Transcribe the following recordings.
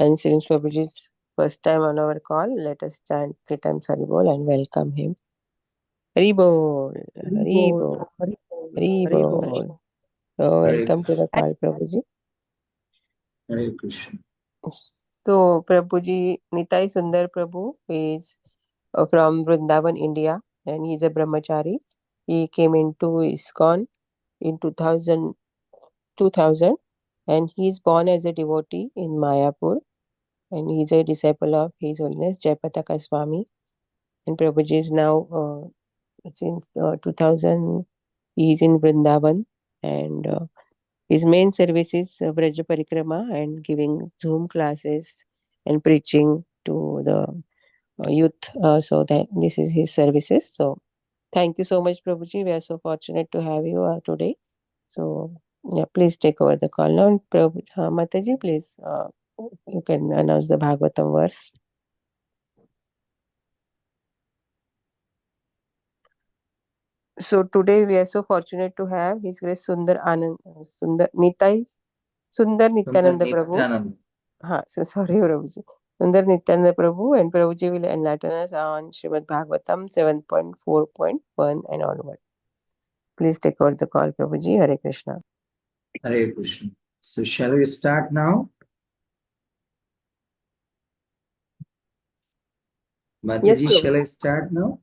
And since Prabhuji's first time on our call, let us chant 3 times Haribol and welcome him. Haribol, Haribol, Haribol. So Hare welcome to the Krishna. call, Prabhuji. Hare Krishna. So Prabhuji, Nitai Sundar Prabhu is from Vrindavan, India, and he's a brahmachari. He came into ISKCON in 2000, and he's born as a devotee in Mayapur, and he's a disciple of His Holiness Jayapataka Swami. And Prabhuji is now since 2000, he's in Vrindavan, and his main service is Braja Parikrama and giving Zoom classes and preaching to the youth. So that this is his services. So thank you so much, Prabhuji. We are so fortunate to have you today. So yeah, please take over the call now. Mataji, please, you can announce the Bhagavatam verse. So today we are so fortunate to have His Grace Sundar Nitai Sundar Sundar Nityananda Prabhu. Nityanand. Sorry, Prabhuji. Sundar Nityananda Prabhu, and Prabhuji will enlighten us on Srimad Bhagavatam 7.4.1 and onward. Please take over the call, Prabhuji. Hare Krishna. Hare Krishna. So shall we start now? Yes, Mataji, shall Prabhuji. I start now?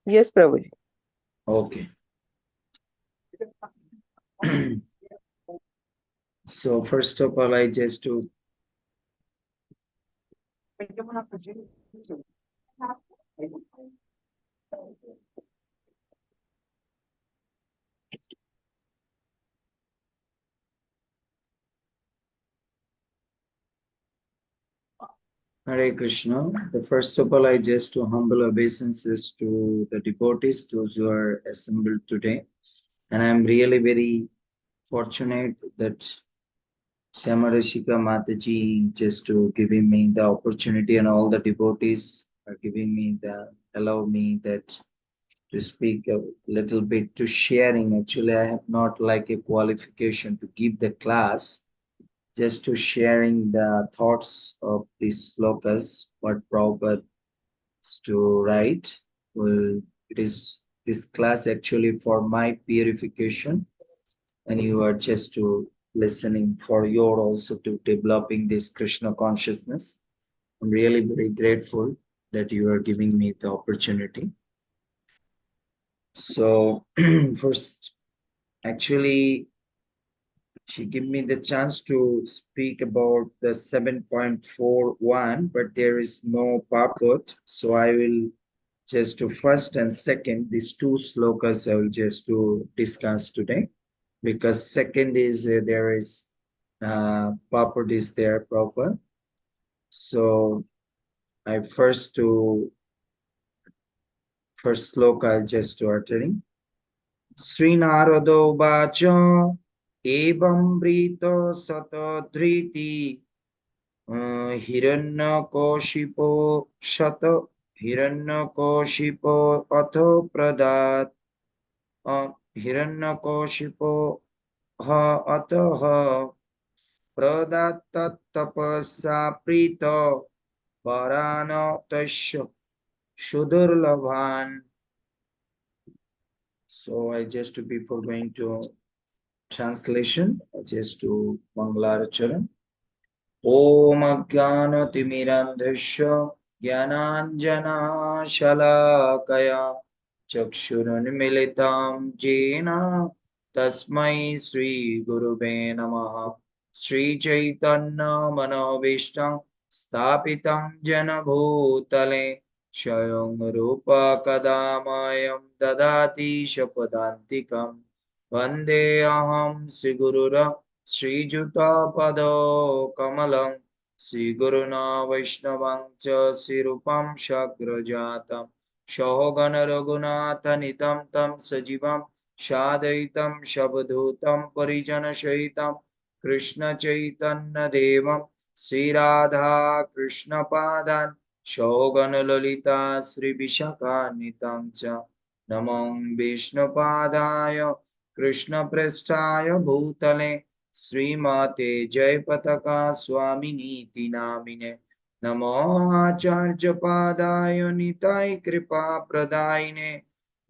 Yes, Prabhuji. Okay. So first of all, I just to Hare Krishna. The first of all, I just to humble obeisances to the devotees, those who are assembled today. And I'm really very fortunate that Samarashika Mataji just to giving me the opportunity, and all the devotees are giving me allow me that to speak a little bit to sharing. Actually, I have not like a qualification to give the class, just to sharing the thoughts of these slokas, what Prabhupada is to write. Well, it is this class actually for my purification, and you are just to listening for your also to developing this Krishna consciousness. I'm really very grateful that you are giving me the opportunity. So first, actually, she gave me the chance to speak about the 7.41, but there is no purport. So I will just to first and second, these two slokas I will just to discuss today, because second is there is purport is there proper. So I first sloka just to uttering. Srinarado Bacha Evam Brito Satadriti Hiranyakoshipo Shata Hiranyakoshipo Atho Pradat Hiranyakoshipo Ha Ataha Pradat Tapasa Prito Parano Tasya Shudurlabhan. So I just before going to translation, just to Manglarcharan. Om Ajnanatimirandhasya Jnananjana Shalakaya Chakshurunmilitam Jena Tasmai Sri Gurube Namaha Sri Chaitanya Manobishtam Stapitam Jana Bhutale Shayam Rupa Kadamayam Dadati Shapadantikam Vande Aham Sigurura Sri Juta Pado Kamalam Sri Guruna Vaishnavam Cha Sirupam Shagrajatam Shohogana Raghunatha Nitam Tam Sajivam Shadaitam Shabdhutam Parijana Shahitam Krishna Chaitanya Devam Sri Radha Krishna Padan Shohogana Lalita Sri Vishaka Nitam Cha Namam Vishnu Padaya Krishna Prestaya Bhutale श्रीमते जयपताका स्वामिनीति नामिने नमो आचार्यपादाय निताय कृपा प्रदायिने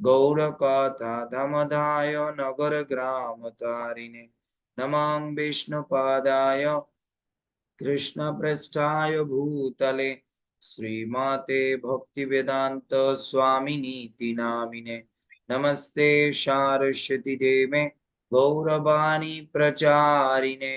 गौरकथा धमदाय नगर ग्राम तारिणे नमः विष्णुपादाय कृष्ण पृष्ठाय भूतले श्रीमते भक्तिवेदांत स्वामिनीति नामिने नमस्ते सारस्वती देवे गौरवाणी प्रचारिणे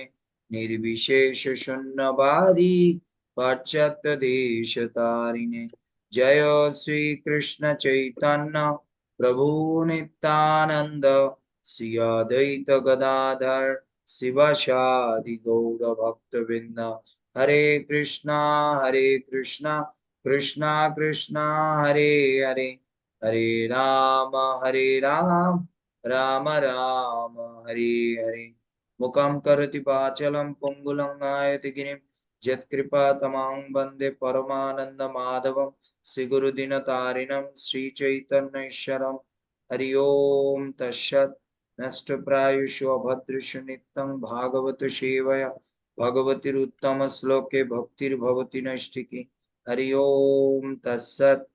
निर्विशेष शून्यवादी पाश्चात्य देश तारिणे जय श्री कृष्ण चैतन्य प्रभु नित्यानंद श्री अद्वैत गदाधर शिवासादि गौर भक्तवृंद हरे कृष्णा कृष्णा कृष्णा हरे हरे हरे राम राम राम हरे हरे मुखं करोति वाचालं पंगुलं गायति गिरिं यत्कृपा तमां वन्दे परमानंद माधवं श्रीगुरुदिनतारिणं श्रीचैतन्यैश्वरं हरि ओम तत्सत् नष्टप्रायुषु अभद्रेषु नित्यं भागवत सेवया भगवतीरुत्तम श्लोके भक्तिर्भवति नैष्ठिकी हरि ओम तत्सत्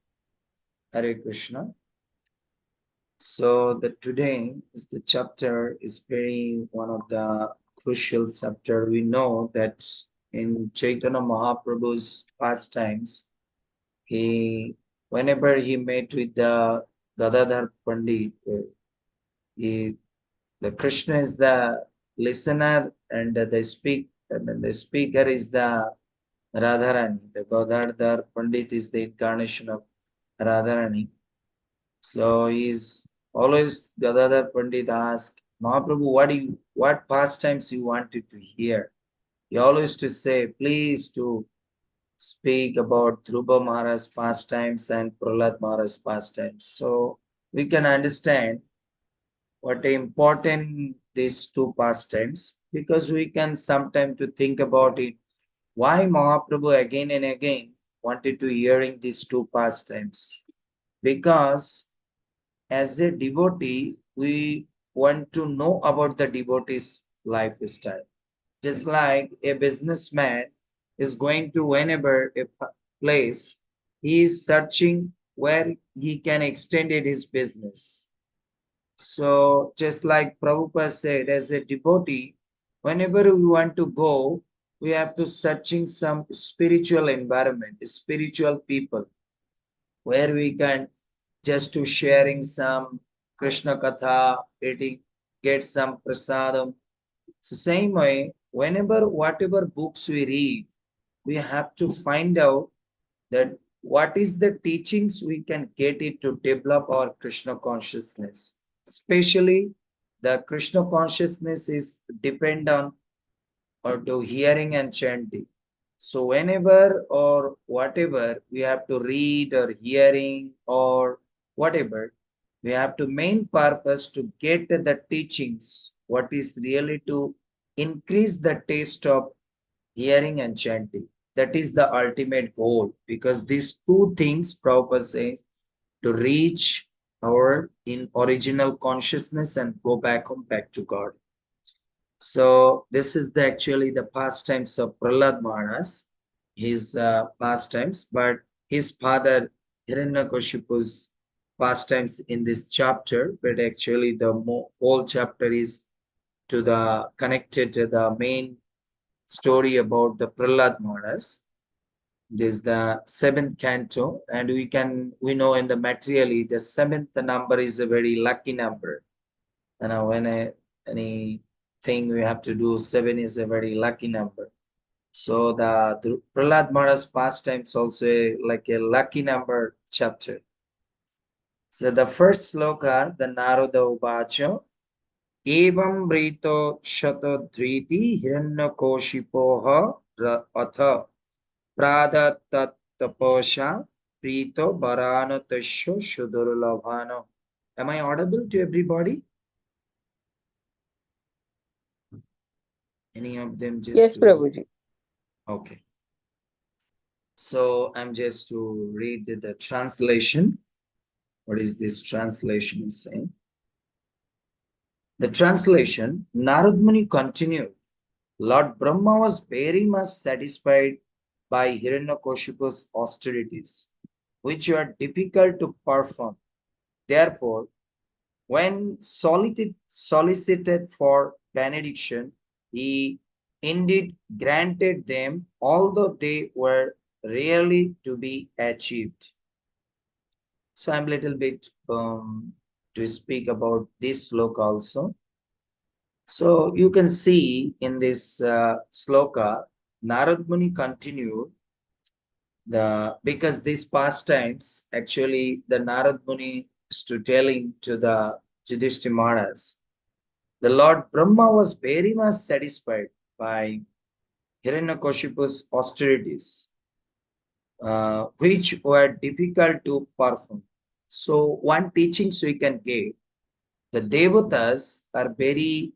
हरे Krishna. So the today is the chapter is very one of the crucial chapter. We know that in Chaitanya Mahaprabhu's pastimes, he whenever he met with the Gadadhar Pandit, he the Krishna is the listener and the speaker is the Radharani. The Gadadhar Pandit is the incarnation of Radharani. So he's always Gadadhar Pandit asked Mahaprabhu, what pastimes you wanted to hear? He always to say, please to speak about Dhruva Maharaj's pastimes and Prahlad Maharaj's pastimes. So we can understand what important these two pastimes because we can sometime to think about it. Why Mahaprabhu again and again wanted to hearing these two pastimes? Because as a devotee, we want to know about the devotee's lifestyle. Just like a businessman is going to whenever a place, he is searching where he can extend it his business. So just like Prabhupada said, as a devotee, whenever we want to go, we have to searching some spiritual environment, spiritual people, where we can just to sharing some Krishna Katha, eating, get some prasadam. So same way, whenever whatever books we read, we have to find out that what is the teachings we can get it to develop our Krishna consciousness. Especially the Krishna consciousness is depend on or to hearing and chanting. So whenever or whatever we have to read or hearing or whatever, we have to main purpose to get the teachings, what is really to increase the taste of hearing and chanting. That is the ultimate goal because these two things Prabhupada says to reach our in original consciousness and go back home back to God. So this is actually the pastimes of Prahlad Maharaj, his pastimes, but his father Hiranyakashipu's pastimes in this chapter, but actually the whole chapter is to the connected to the main story about the Prahlad Maharaj. This is the seventh canto, and we know in the materially the seventh number is a very lucky number. And when anything we have to do, seven is a very lucky number. So the Prahlad Maharaj's pastimes also like a lucky number chapter. So the first sloka, the Narada Uvacha, Evam Brito Shatadhriti Hiranyakoshipoha Atha Pradatatapasha Prito Varanatasho Shudurlabhano. Am I audible to everybody? Any of them just Yes, to Prabhuji. okay. So I'm just to read the translation. What is this translation saying? The translation, Narad Muni continued, Lord Brahma was very much satisfied by Hiranyakashipu's austerities, which were difficult to perform. Therefore, when solicited for benediction, he indeed granted them, although they were rarely to be achieved. So I'm a little bit to speak about this sloka also. So you can see in this sloka, Narad Muni continued because these pastimes actually the Narad Muni is to telling to the Yudhishthira Maharaj. The Lord Brahma was very much satisfied by Hiranyakashipu's austerities, which were difficult to perform. So one teachings we can give, the Devatas are very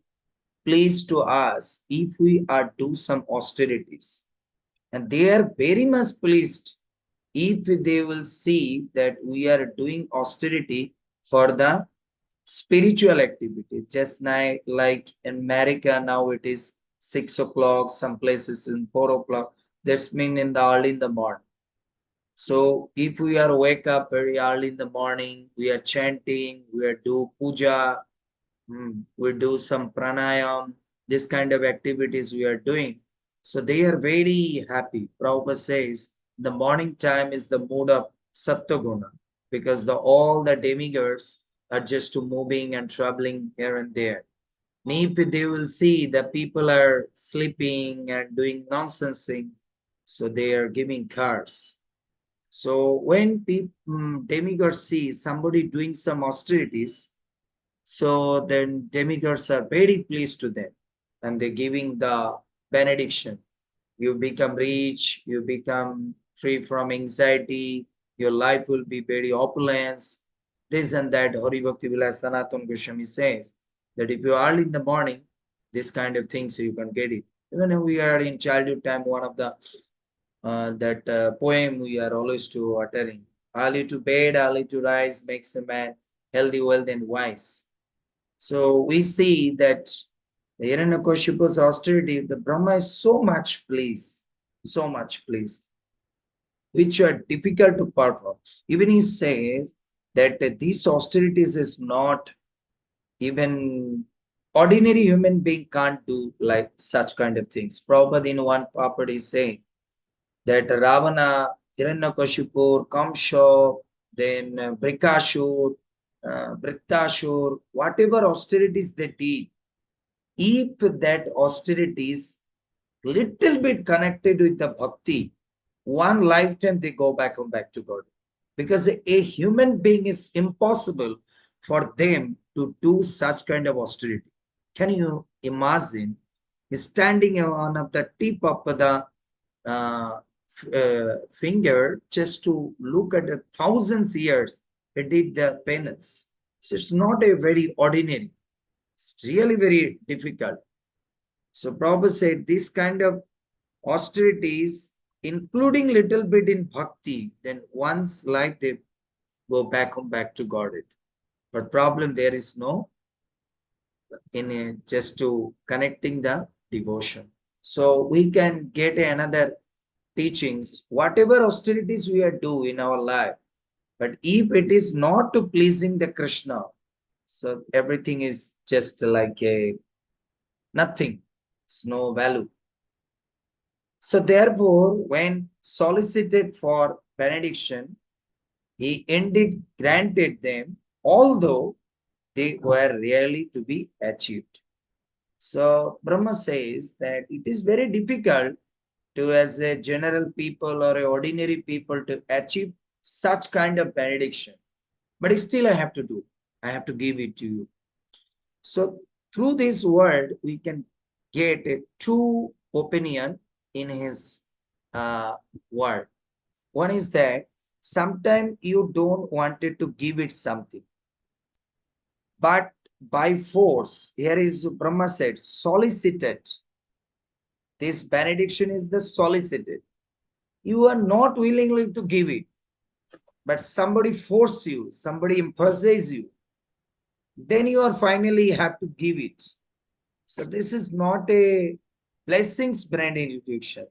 pleased to us if we are do some austerities. And they are very much pleased if they will see that we are doing austerity for the spiritual activity. Just now, like in America, now it is 6 o'clock, some places in 4 o'clock. That's mean in the early in the morning. So if we are wake up very early in the morning, we are chanting, we are do puja, we do some pranayam, this kind of activities we are doing. So they are very happy. Prabhupada says the morning time is the mood of Sattva because all the demigods are just moving and traveling here and there. Maybe they will see that people are sleeping and doing nonsense things, so they are giving cards. So when demigods see somebody doing some austerities, so then demigods are very pleased to them and they're giving the benediction. You become rich, you become free from anxiety, your life will be very opulence. This and that. Hari Bhakti Vilas Sanatana Goswami says that if you are early in the morning, this kind of things you can get it. Even if we are in childhood time, one of the poem we are always to uttering. Early to bed, early to rise makes a man healthy, wealthy, and wise. So we see that the Hiranyakashipu's austerity, the Brahma is so much pleased, which are difficult to perform. Even he says that these austerities is not even ordinary human being can't do like such kind of things. Prabhupada in one papad is saying that Ravana, Hiranyakashipu, Kamsha, then Brikashur, Brittashur, whatever austerities they did, if that austerities little bit connected with the bhakti, one lifetime they go back to God. Because a human being is impossible for them to do such kind of austerity. Can you imagine standing on the tip of the finger just to look at 1,000 years it did the penance. So it's not a very ordinary. It's really very difficult. So Prabhupada said this kind of austerities, including little bit in bhakti, then once like they go back to God. But problem there is no in just to connecting the devotion. So we can get another teachings, whatever austerities we are do in our life, but if it is not to pleasing the Krishna, so everything is just like a nothing. It's no value. So therefore, when solicited for benediction, he indeed granted them, although they were rarely to be achieved. So Brahma says that it is very difficult to, as a general people or a ordinary people, to achieve such kind of benediction. But still I have to do. I have to give it to you. So through this word, we can get a true opinion in his word. One is that sometimes you don't want it to give it something, but by force, here is Brahma said, solicited. This benediction is the solicited. You are not willingly to give it, but somebody force you, somebody imposes you, then you are finally have to give it. So this is not a blessings benediction.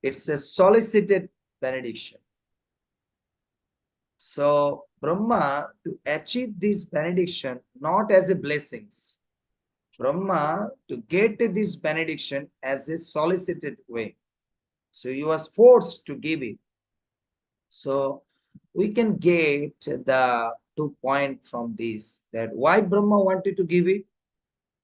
It's a solicited benediction. So Brahma, to achieve this benediction, not as a blessings, Brahma to get this benediction as a solicited way. So he was forced to give it. So we can get the 2 points from this, that why Brahma wanted to give it.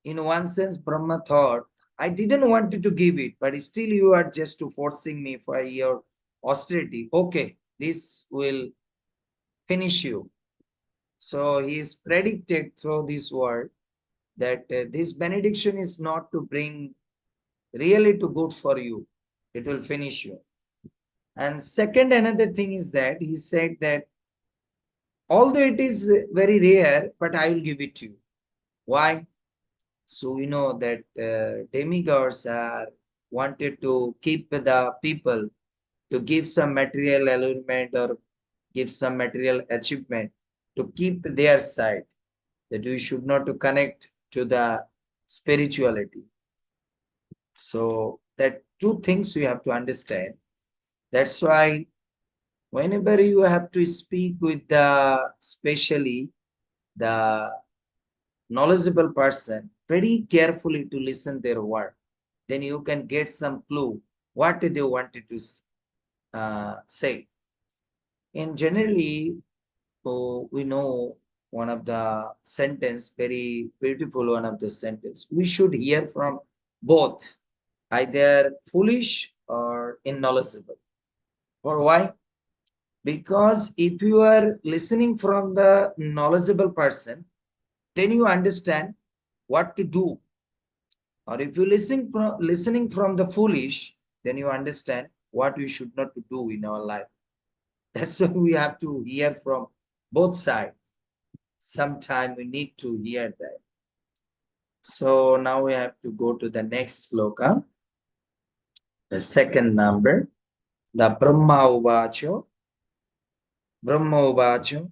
In one sense, Brahma thought, I didn't want to give it, but still you are just forcing me for your austerity. Okay, this will finish you. So he is predicted through this word that this benediction is not to bring really to good for you. It will finish you. And second, another thing is that he said that although it is very rare, but I will give it to you. Why? So we know that demigods are wanted to keep the people to give some material allurement or give some material achievement to keep their side, that we should not to connect to the spirituality. So that two things we have to understand. That's why whenever you have to speak with the, especially the knowledgeable person, very carefully to listen their word, then you can get some clue what they wanted to say. And generally, we know one of the sentence, very beautiful one of the sentence. We should hear from both, either foolish or unknowledgeable. For why? Because if you are listening from the knowledgeable person, then you understand what to do. Or if you listening from the foolish, then you understand what we should not do in our life. That's why we have to hear from both sides. Sometime we need to hear that. So now we have to go to the next sloka, the second number, the Brahma Uvacho. Brahma Uvacho.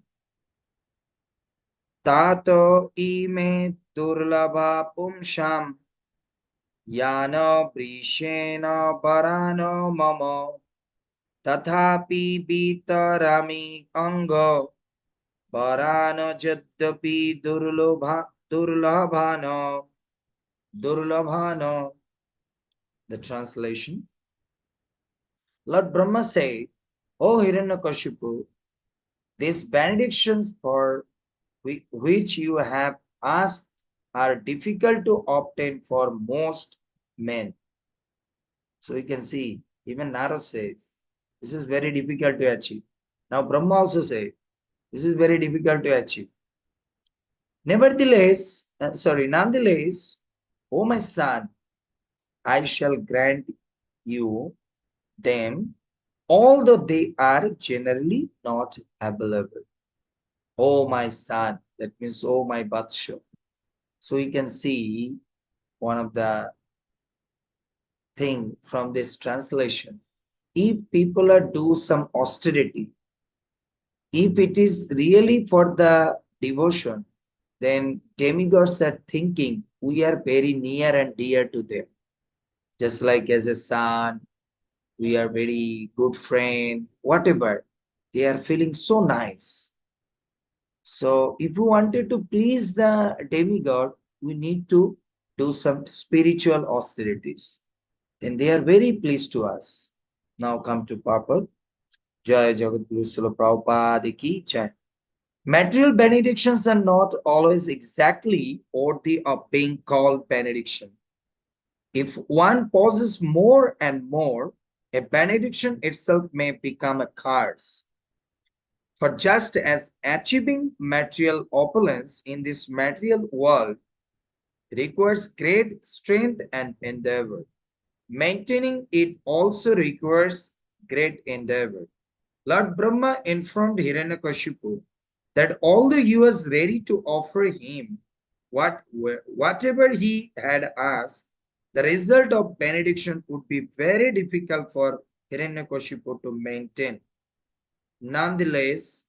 Tato ime durlabha pumsham yana brishena parano mama tathapi bitarami ango parano jadyapi durlabhano. The translation. Lord Brahma said, O Hiranyakashipu, these benedictions for which you have asked are difficult to obtain for most men. So you can see, even Narad says, this is very difficult to achieve. Now Brahma also says, this is very difficult to achieve. Nonetheless, O my son, I shall grant you them, although they are generally not available. Oh my son, that means oh my Batsha. So you can see one of the thing from this translation. If people are do some austerity, if it is really for the devotion, then demigods are thinking we are very near and dear to them. Just like as a son, we are very good friend, whatever. They are feeling so nice. So if we wanted to please the demigod, we need to do some spiritual austerities. Then they are very pleased to us. Now come to purport. Jai Jagat Guru Srila Prabhupada Ki Jai. Material benedictions are not always exactly worthy of being called benediction. If one pauses more and more, a benediction itself may become a curse. For just as achieving material opulence in this material world requires great strength and endeavor, maintaining it also requires great endeavor. Lord Brahma informed Hiranyakashipu that although he was ready to offer him whatever he had asked, the result of benediction would be very difficult for Hiranyakashipu to maintain. Nonetheless,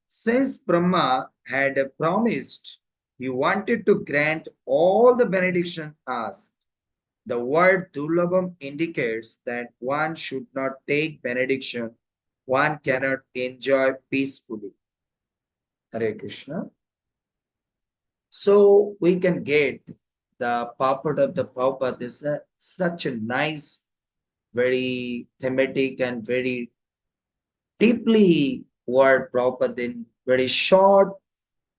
since Brahma had promised, he wanted to grant all the benediction asked. The word Durlabham indicates that one should not take benediction, one cannot enjoy peacefully. Hare Krishna. So we can get the purport of the Prabhupada. This is such a nice, very thematic and very deeply word Prabhupada in very short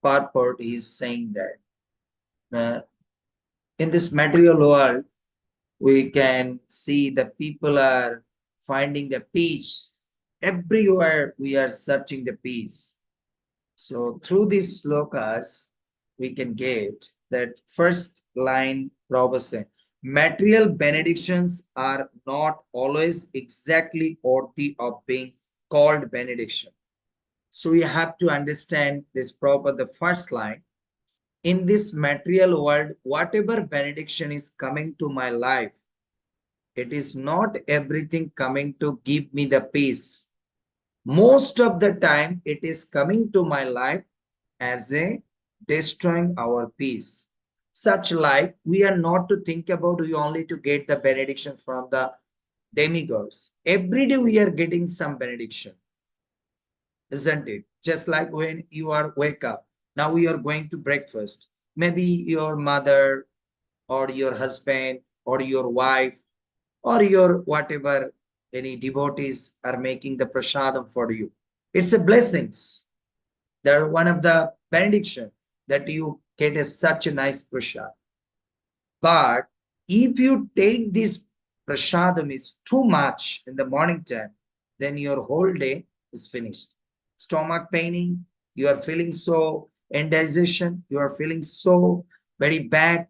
purport. He is saying that in this material world, we can see that people are finding the peace. Everywhere we are searching the peace. So through these slokas, we can get that first line Prabhupada said, material benedictions are not always exactly worthy of being called benediction. So we have to understand this Prabhupada, the first line. In this material world, whatever benediction is coming to my life, it is not everything coming to give me the peace. Most of the time, it is coming to my life as a destroying our peace. Such like we are not to think about we only to get the benediction from the demigods. Every day we are getting some benediction, isn't it? Just like when you are wake up. Now we are going to breakfast. Maybe your mother or your husband or your wife or your whatever any devotees are making the prasadam for you. It's a blessings. They're one of the benediction that you get a, such a nice prasad. But if you take this prasadam is too much in the morning time, then your whole day is finished. Stomach paining, you are feeling so indigestion, you are feeling so very bad.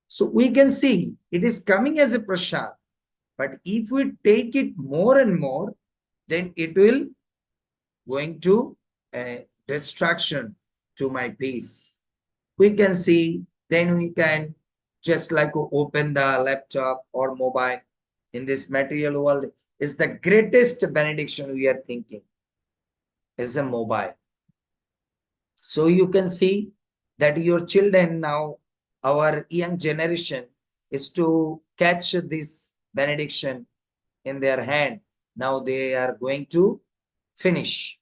So we can see it is coming as a prasad. But if we take it more and more, then it will going to a distraction to my peace. We can see, then we can just like open the laptop or mobile in this material world is the greatest benediction we are thinking is a mobile. So you can see that your children now, our young generation is to catch this benediction in their hand. Now they are going to finish.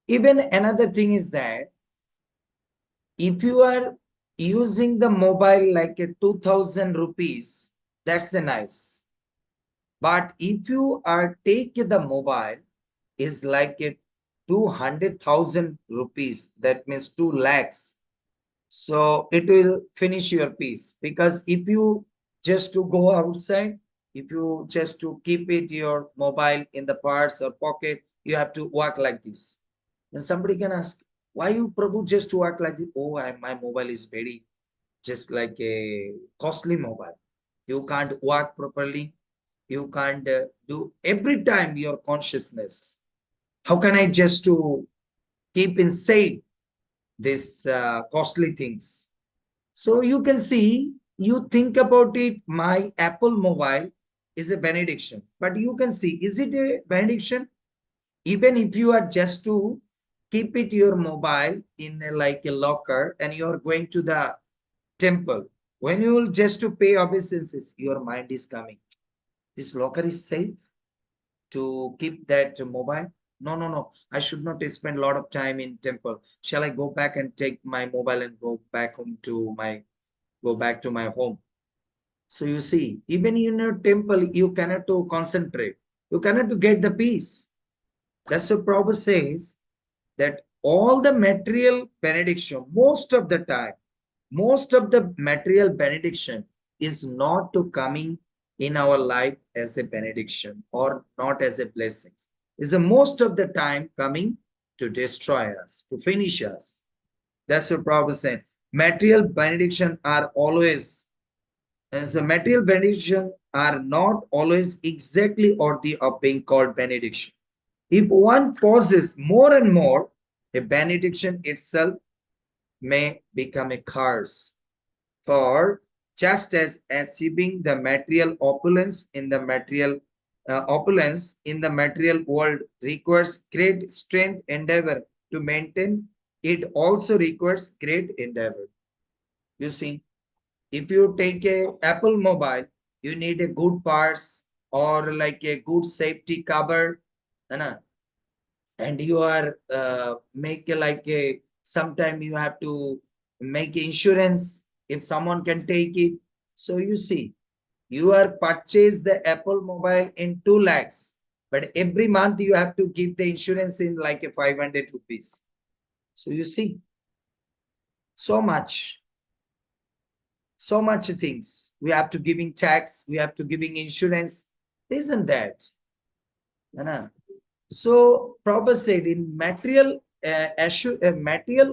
Even another thing is that if you are using the mobile like a 2000 rupees, that's a nice. But if you are take the mobile is like a 200,000 rupees, that means 2 lakhs. So it will finish your piece, because if you just to go outside, if you just to keep it your mobile in the purse or pocket, you have to walk like this. And somebody can ask, why you Prabhu just walk like this? Oh, my mobile is very just like a costly mobile. You can't walk properly. You can't do every time your consciousness. How can I just to keep inside this costly things? So you can see, you think about it, my Apple mobile is a benediction. But you can see, is it a benediction? Even if you are just to keep it your mobile in like a locker and you are going to the temple, when you will just to pay obeisances, your mind is coming. This locker is safe to keep that mobile? No, no, no. I should not spend a lot of time in temple. Shall I go back and take my mobile and go back to my home? So you see, even in a temple, you cannot to concentrate. You cannot to get the peace. That's what Prabhupada says, that all the material benediction, most of the material benediction is not to coming in our life as a benediction or not as a blessing. Is the most of the time coming to destroy us, to finish us. That's what Prabhupada said. Material benediction are always, as a material benediction are not always exactly worthy of being called benediction. If one pauses more and more, a benediction itself may become a curse. For just as achieving the material opulence in the material world requires great strength endeavor to maintain, it also requires great endeavor. You see, If you take a Apple mobile, you need a good parts or like a good safety cover, है and you are make like a sometime you have to make insurance if someone can take it. So you see, you are purchase the Apple mobile in 2 lakhs, but every month you have to give the insurance in like a 500 rupees. So you see, so much things we have to giving tax, we have to giving insurance, isn't that? है So Prabhupada said in material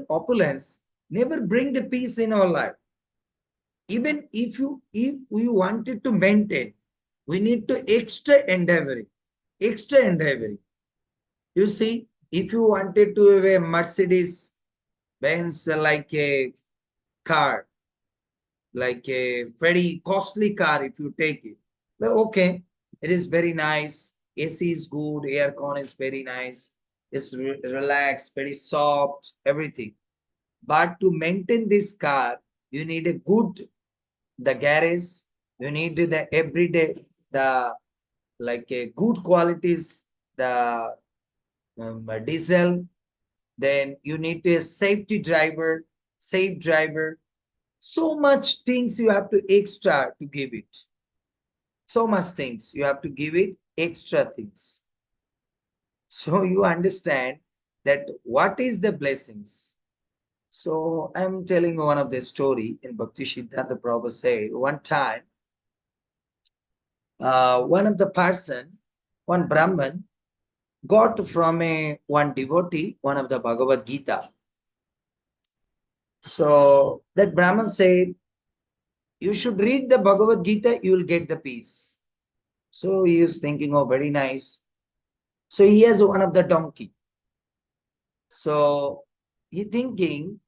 opulence never bring the peace in our life. Even if we wanted to maintain, we need to extra endeavoring. You see, if you wanted to have a Mercedes Benz like a car, like a very costly car, if you take it, well, okay, it is very nice. AC is good, air con is very nice. It's relaxed, very soft, everything. But to maintain this car, you need a good the garage. You need the everyday the like a good qualities the diesel. Then you need a safety driver, safe driver. So much things you have to extra to give it. So much things you have to give it extra things. So you understand that what is the blessings. So I'm telling one of the story in Bhakti Siddhanta Prabhupada said one time, one of the person, one Brahman, got from a one devotee, one of the Bhagavad Gita. So that Brahman said, you should read the Bhagavad Gita, you will get the peace. So he is thinking, oh, very nice. So he has one of the donkey. So he thinking,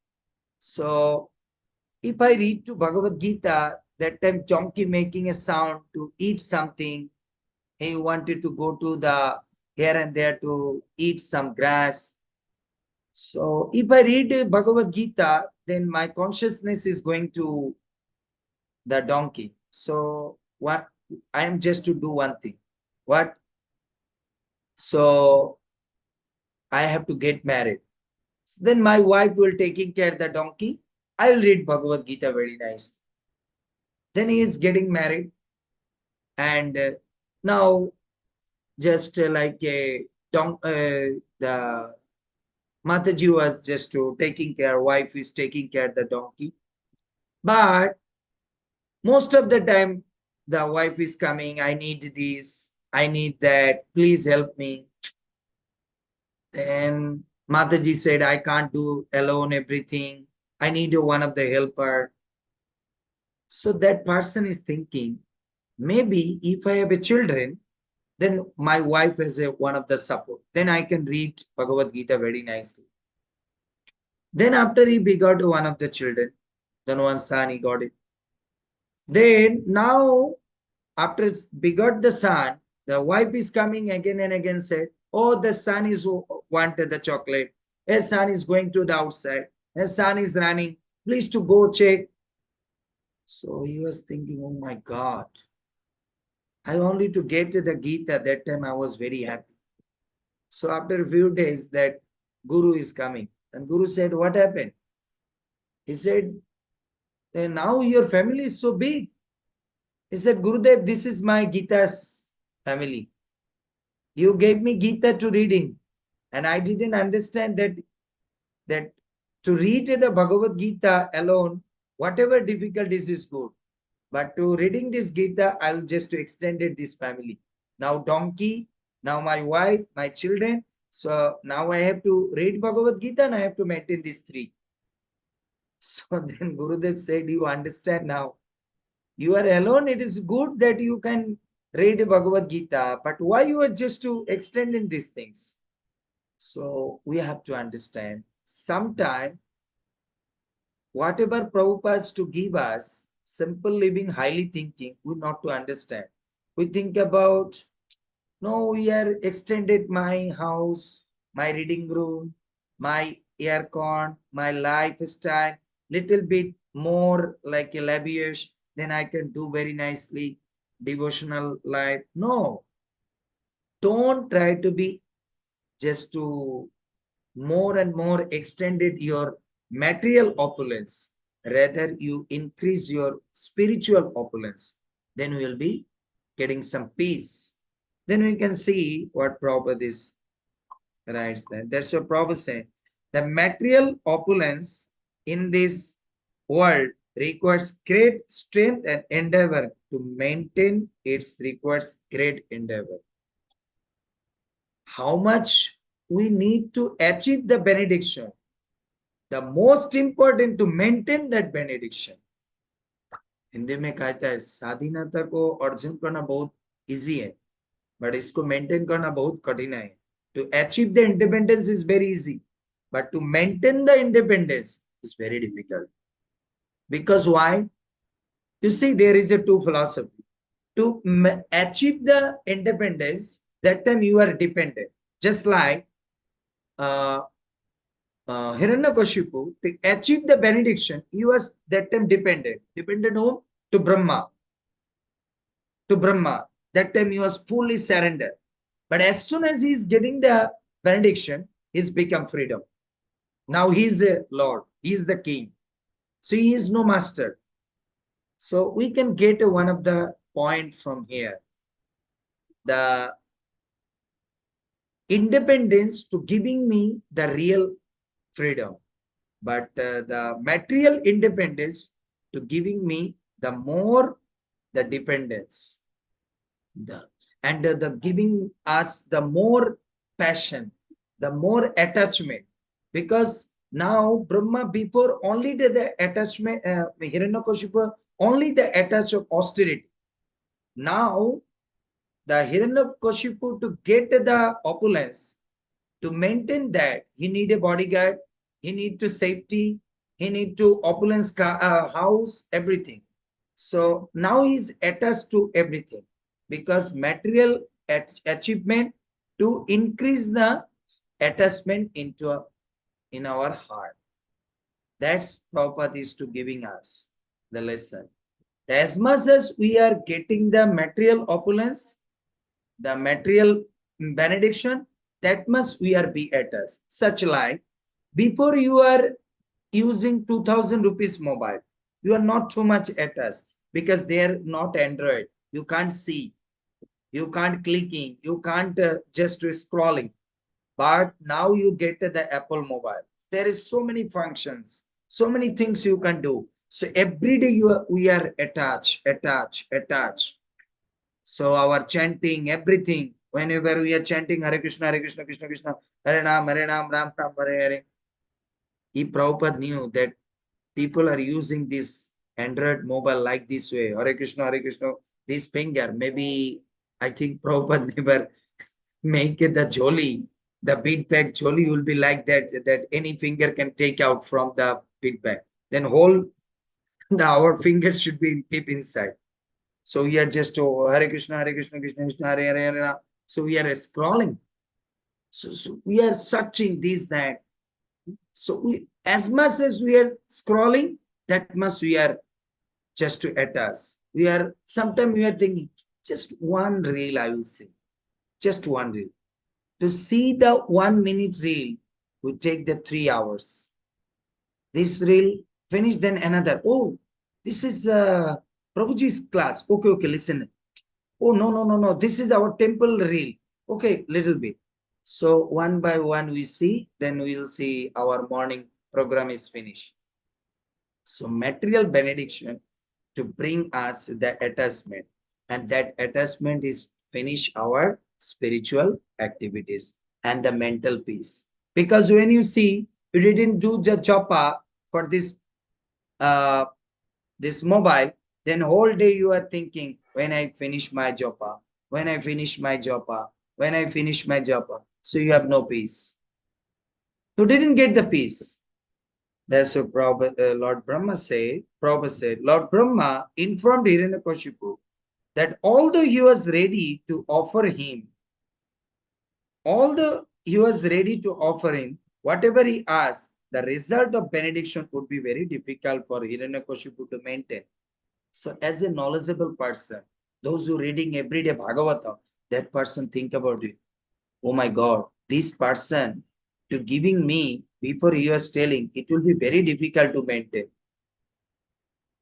so if I read to Bhagavad Gita, that time donkey making a sound to eat something, he wanted to go to the here and there to eat some grass. So if I read Bhagavad Gita, then my consciousness is going to the donkey. So what I am just to do one thing. What? So I have to get married. Then my wife will taking care of the donkey. I will read Bhagavad Gita very nice. Then he is getting married, and now just like a the Mataji was just to taking care. Wife is taking care of the donkey, but most of the time the wife is coming. I need this. I need that. Please help me. Then Mataji said, I can't do alone everything. I need one of the helper. So that person is thinking, maybe if I have a children, then my wife is one of the support. Then I can read Bhagavad Gita very nicely. Then after he begot one of the children, then one son, he got it. Then now after it's begot the son, the wife is coming again and again said, oh, the son is wanted the chocolate. His son is going to the outside. His son is running. Please to go check. So he was thinking, oh my God. I only to get to the Gita, that time I was very happy. So after a few days that Guru is coming. And Guru said, what happened? He said, now your family is so big. He said, Gurudev, this is my Gita's family. You gave me Gita to reading. And I didn't understand that to read the Bhagavad Gita alone, whatever difficulties is good. But to reading this Gita, I will just to extended this family. Now donkey, now my wife, my children. So now I have to read Bhagavad Gita and I have to maintain these three. So then Gurudev said, you understand now. You are alone. It is good that you can read Bhagavad Gita, but why you are just to extend in these things? So we have to understand. Sometime, whatever Prabhupada to give us, simple living, highly thinking, we not to understand. We think about, no, we are extended my house, my reading room, my aircon, my lifestyle, little bit more like a lavish, then I can do very nicely devotional life. No, don't try to be just to more and more extended your material opulence. Rather, you increase your spiritual opulence. Then we will be getting some peace. Then we can see what Prabhupada is writes there. That's your prophecy. The material opulence in this world requires great strength and endeavor. To maintain it requires great endeavor. How much we need to achieve the benediction? The most important to maintain that benediction. Hindi में कहता है स्वाधीनता को अर्जन करना बहुत easy है, but इसको maintain करना बहुत कठिन है. To achieve the independence is very easy, but to maintain the independence is very difficult. Because why? You see, there is a two philosophy. To achieve the independence, that time you are dependent. Just like Hiranyakashipu, to achieve the benediction, he was that time dependent. Dependent whom? To Brahma. To Brahma. That time he was fully surrendered. But as soon as he is getting the benediction, he's become freedom. Now he is a Lord. He is the king. So he is no master. So we can get one of the point from here. The independence to giving me the real freedom. But the material independence to giving me the more the dependence. And the giving us the more passion, the more attachment. Because now Brahma before only the attachment, Hiranyakashipu only the attach of austerity. Now the Hiranyakashipu to get the opulence, to maintain that, he need a bodyguard, he need to safety, he need to opulence house, everything. So now he's attached to everything because material achievement to increase the attachment in our heart. That's Prabhupada is to giving us the lesson. As much as we are getting the material opulence, the material benediction, that much we are be attached. Such like before you are using 2000 rupees mobile, you are not too much attached because they are not Android. You can't see, you can't clicking, you can't just scrolling. But now you get the Apple mobile. There is so many functions, so many things you can do. So every day we are attached. So our chanting, everything, whenever we are chanting Hare Krishna, Krishna Krishna, Hare Ram, Ram Ram, Hare Hare. He Prabhupada knew that people are using this Android mobile like this way. Hare Krishna, this finger. Maybe I think Prabhupada never make it the jolly. The bead bag jolly will be like that any finger can take out from the bead bag. Then whole our fingers should be keep inside. So we are just Hare Krishna, Krishna Krishna, Hare Hare, Hare. So we are scrolling. So we are searching this, that. So we, as much as we are scrolling, that much we are just to attach. We are, sometimes we are thinking, just one reel I will see. Just one reel. To see the 1 minute reel, we take the 3 hours. This reel, finish, then another. Oh, this is Prabhuji's class. Okay, listen. Oh, no. This is our temple reel. Okay, little bit. So one by one we see, then we'll see our morning program is finished. So material benediction to bring us the attachment, and that attachment is finish our spiritual activities and the mental peace. Because when you see you didn't do the japa for this mobile, then whole day you are thinking, when I finish my japa, when I finish my japa, when I finish my japa. So you have no peace. You didn't get the peace. That's what Lord Brahma said. Prabhupada said, Lord Brahma informed Hiranyakashipu that although he was ready to offer him, whatever he asked, the result of benediction would be very difficult for Hiranyakashipu to maintain. So as a knowledgeable person, those who reading every day Bhagavatam, that person think about it. Oh my God, this person to giving me before he was telling, it will be very difficult to maintain.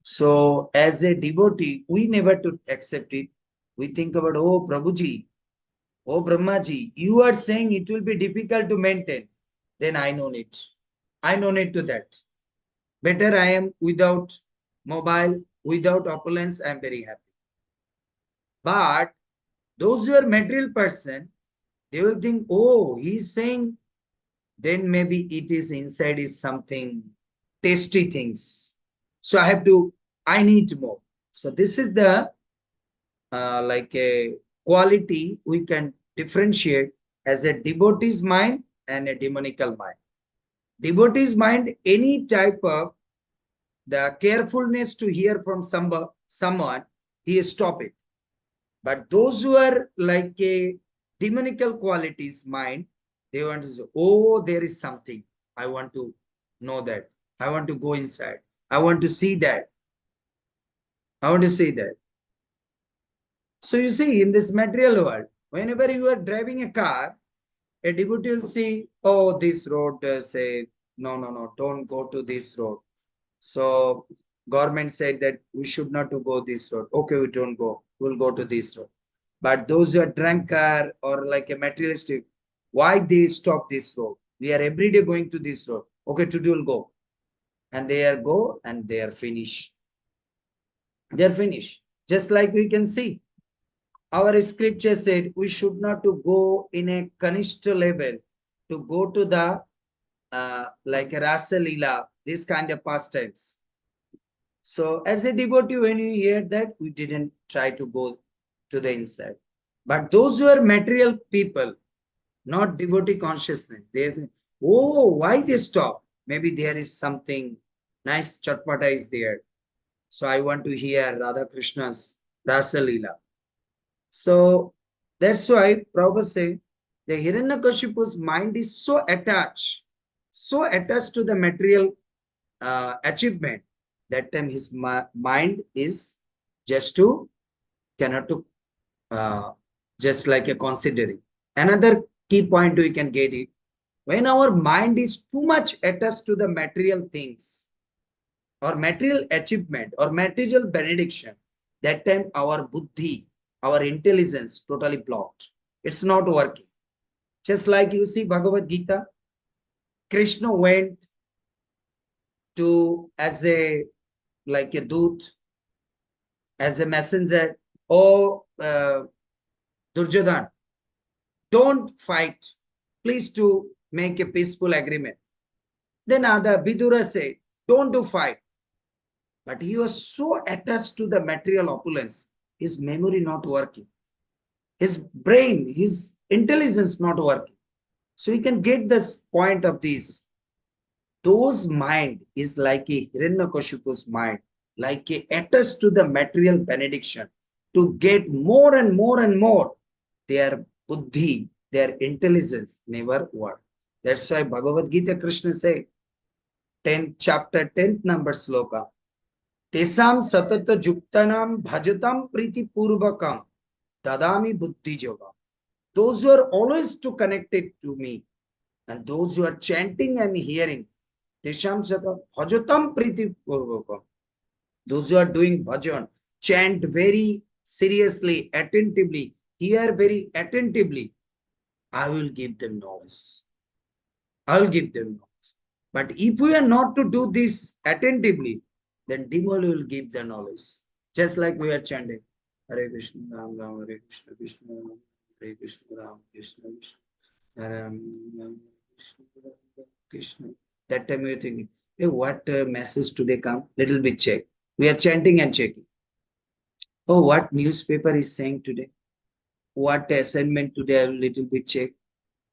So as a devotee, we never to accept it. We think about, oh Prabhuji, oh Brahmaji, you are saying it will be difficult to maintain. Then I know it. I know it to that. Better I am without mobile, without opulence, I am very happy. But those who are material person, they will think, oh, he's saying, then maybe it is inside is something tasty things. So I need more. So this is the like a quality we can differentiate as a devotee's mind and a demonical mind. Devotee's mind, any type of the carefulness to hear from someone, he stop it. But those who are like a demonical qualities mind, they want to say, oh, there is something. I want to know that. I want to go inside. I want to see that. I want to see that. So you see, in this material world, whenever you are driving a car, a devotee will see, oh, this road, say, no, don't go to this road. So government said that we should not to go this road. Okay, we don't go. We'll go to this road. But those who are drunkard or like a materialistic, why they stop this road? We are every day going to this road. Okay, today we'll go. And they are go and they are finished. They are finished. Just like we can see. Our scripture said we should not to go in a kanishta level to go to the like a Rasa Leela, this kind of pastimes. So as a devotee, when you hear that, we didn't try to go to the inside. But those who are material people, not devotee consciousness, they say, oh, why they stop? Maybe there is something nice chatpata is there. So I want to hear Radha Krishna's Rasa Leela. So that's why Prabhupada say the Hiranyakashipu's mind is so attached to the material achievement. That time his mind is just to cannot to just like a considering. Another key point we can get it when our mind is too much attached to the material things or material achievement or material benediction. That time our buddhi, our intelligence totally blocked. It's not working. Just like you see Bhagavad Gita, Krishna went to as a like a doot, as a messenger. Oh, Durjodhan, don't fight. Please to make a peaceful agreement. Then other Vidura said, don't do fight. But he was so attached to the material opulence, his memory not working, his brain, his intelligence not working. So you can get this point of this. Those mind is like a Hiranyakashipu's mind, like a attached to the material benediction to get more and more and more. Their buddhi, their intelligence never work. That's why Bhagavad Gita Krishna say, 10th chapter, 10th number sloka. Tesam satata juktanam bhajatam priti purvakam dadami buddhi yoga. Those who are always too connected to me and those who are chanting and hearing, Tesham sata bhajatam priti purvakam. Those who are doing bhajan, chant very seriously, attentively, hear very attentively. I will give them knowledge. I will give them knowledge. But if we are not to do this attentively, then demon will give the knowledge. Just like we are chanting, Hare Krishna, Ram Ram, Hare Krishna, Krishna Ram, Hare Krishna, Ram Krishna, Krishna, Ram Ram, Krishna. That time we are thinking, hey, what message today come? Little bit check. We are chanting and checking. Oh, what newspaper is saying today? What assignment today? I will little bit check.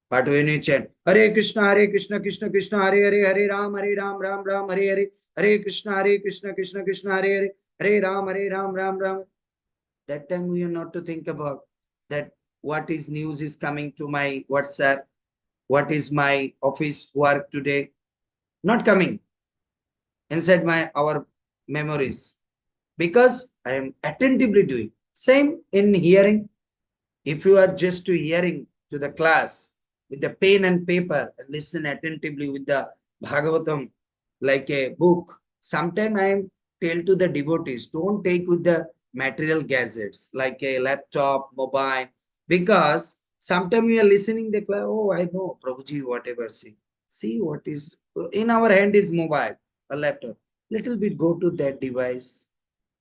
But when you chant, Hare Krishna, Krishna Krishna, Hare Hare, Hare Ram, Ram Ram, Hare Hare, Hare Krishna, Krishna Krishna, Hare Hare, Hare Ram, Ram Ram. That time we are not to think about that what is news is coming to my WhatsApp, what is my office work today. not coming inside our memories, because I am attentively doing. Same in hearing. If you are just to hearing to the class with the pen and paper and listen attentively with the Bhagavatam like a book, sometime I am tell to the devotees, don't take with the material gadgets like a laptop, mobile, because sometime we are listening the class, oh, I know, Prabhuji, whatever say. See what is in our hand is mobile, a laptop. Little bit go to that device.